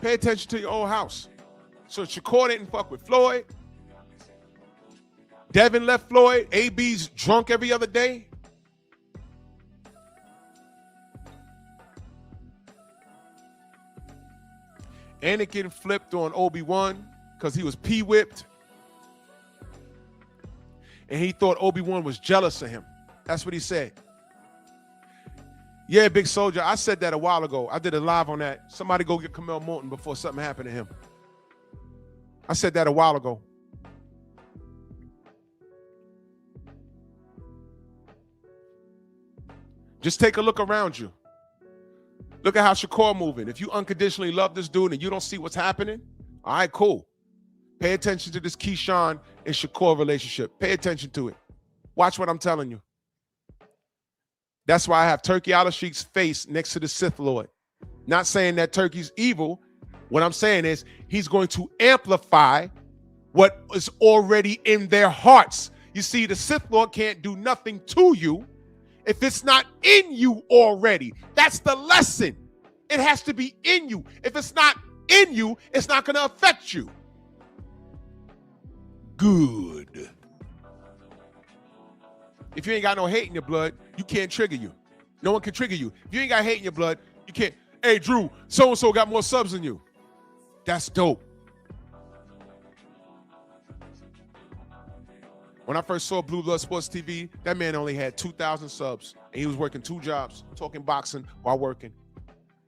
Pay attention to your own house. So Shakur didn't fuck with Floyd. Devin left Floyd. AB's drunk every other day. Anakin flipped on Obi-Wan because he was P-whipped. And he thought Obi-Wan was jealous of him. That's what he said. Yeah, Big Soldier, I said that a while ago. I did a live on that. Somebody go get Kamel Morton before something happened to him. I said that a while ago. Just take a look around you. Look at how Shakur moving. If you unconditionally love this dude and you don't see what's happening, all right, cool. Pay attention to this Keyshawn and Shakur relationship. Pay attention to it. Watch what I'm telling you. That's why I have Turkey Al-Ashik's face next to the Sith Lord. Not saying that Turkey's evil. What I'm saying is he's going to amplify what is already in their hearts. You see, the Sith Lord can't do nothing to you if it's not in you already. That's the lesson. It has to be in you. If it's not in you, it's not going to affect you. Good. If you ain't got no hate in your blood, you can't trigger you. No one can trigger you. If you ain't got hate in your blood, you can't. hey, Drew, so-and-so got more subs than you. That's dope. When I first saw Blue Blood Sports TV, that man only had 2,000 subs, and he was working 2 jobs, talking boxing while working.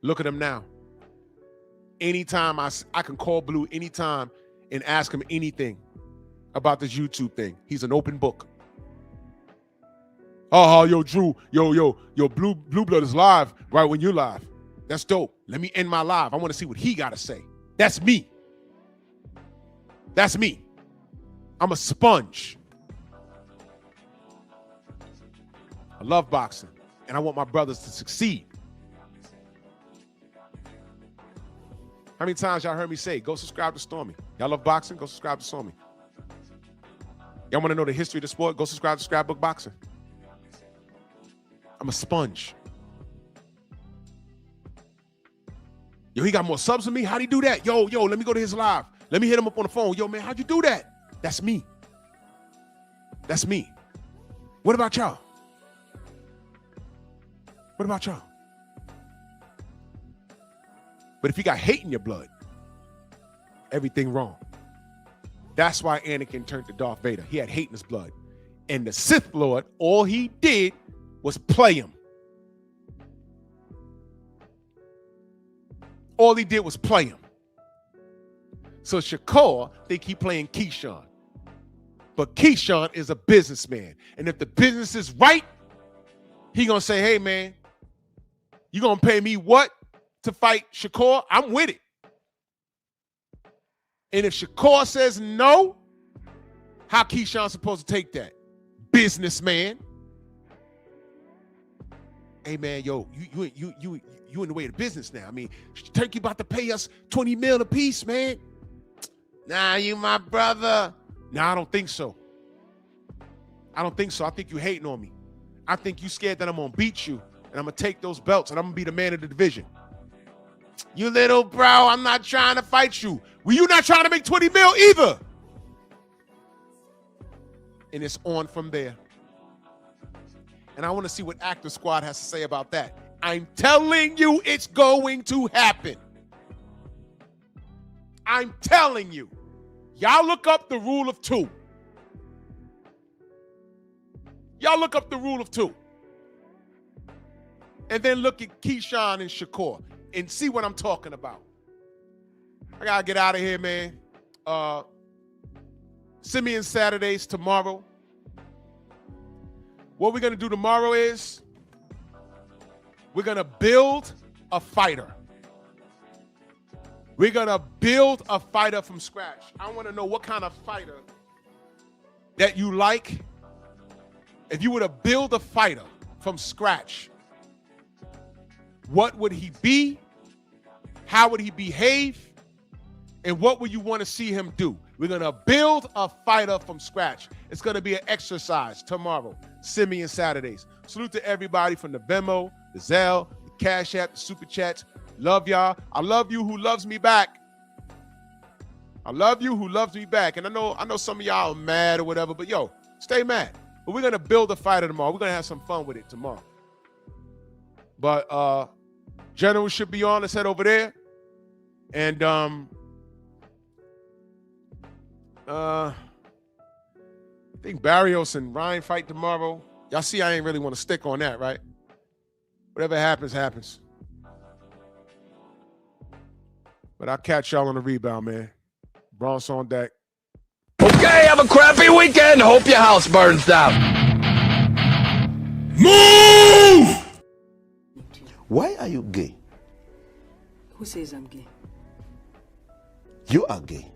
Look at him now. Anytime I can call Blue anytime and ask him anything about this YouTube thing. He's an open book. Oh, yo, Drew, yo, Blue Blood is live right when you're live. That's dope. Let me end my live. I want to see what he got to say. That's me. That's me. I'm a sponge. I love boxing, and I want my brothers to succeed. How many times y'all heard me say, go subscribe to Stormy? Y'all love boxing? Go subscribe to Stormy. Y'all want to know the history of the sport? Go subscribe to Scrapbook Boxing. I'm a sponge. Yo, he got more subs than me? How'd he do that? Yo, let me go to his live. Let me hit him up on the phone. Yo, man, how'd you do that? That's me. That's me. What about y'all? What about y'all? But if you got hate in your blood, everything wrong. That's why Anakin turned to Darth Vader. He had hate in his blood. And the Sith Lord, all he did was play him. All he did was play him. So Shakur think he playing Keyshawn. But Keyshawn is a businessman. And if the business is right, he gonna say, hey man, you gonna pay me what to fight Shakur? I'm with it. And if Shakur says no, how Keyshawn supposed to take that? Businessman. Hey man, yo, you in the way of the business now. I mean, Turkey about to pay us 20 mil a piece, man. Nah, you my brother. Nah, I don't think so. I don't think so. I think you hating on me. I think you scared that I'm gonna beat you and I'm gonna take those belts and I'm gonna be the man of the division. You little bro, I'm not trying to fight you. Well, you not trying to make 20 mil either. And it's on from there. And I want to see what Actor Squad has to say about that. I'm telling you it's going to happen. I'm telling you. Y'all look up the rule of 2. Y'all look up the rule of 2. And then look at Keyshawn and Shakur and see what I'm talking about. I gotta get out of here, man. Simeon Saturdays tomorrow. What we're gonna do tomorrow is we're gonna build a fighter. We're gonna build a fighter from scratch. I wanna know what kind of fighter that you like. If you were to build a fighter from scratch, what would he be? How would he behave? And what would you want to see him do? We're going to build a fighter from scratch. It's going to be an exercise tomorrow, Simeon Saturdays. Salute to everybody from the Venmo, the Zelle, the Cash App, the Super Chats. Love y'all. I love you who loves me back. I love you who loves me back. And I know some of y'all are mad or whatever, but yo, stay mad. But we're going to build a fighter tomorrow. We're going to have some fun with it tomorrow. But General should be on. Let's head over there. And I think Barrios and Ryan fight tomorrow. Y'all see I ain't really want to stick on that, right? Whatever happens, happens. But I'll catch y'all on the rebound, man. Bronx on deck. Okay, have a crappy weekend. Hope your house burns down. Move! Why are you gay? Who says I'm gay? You are gay.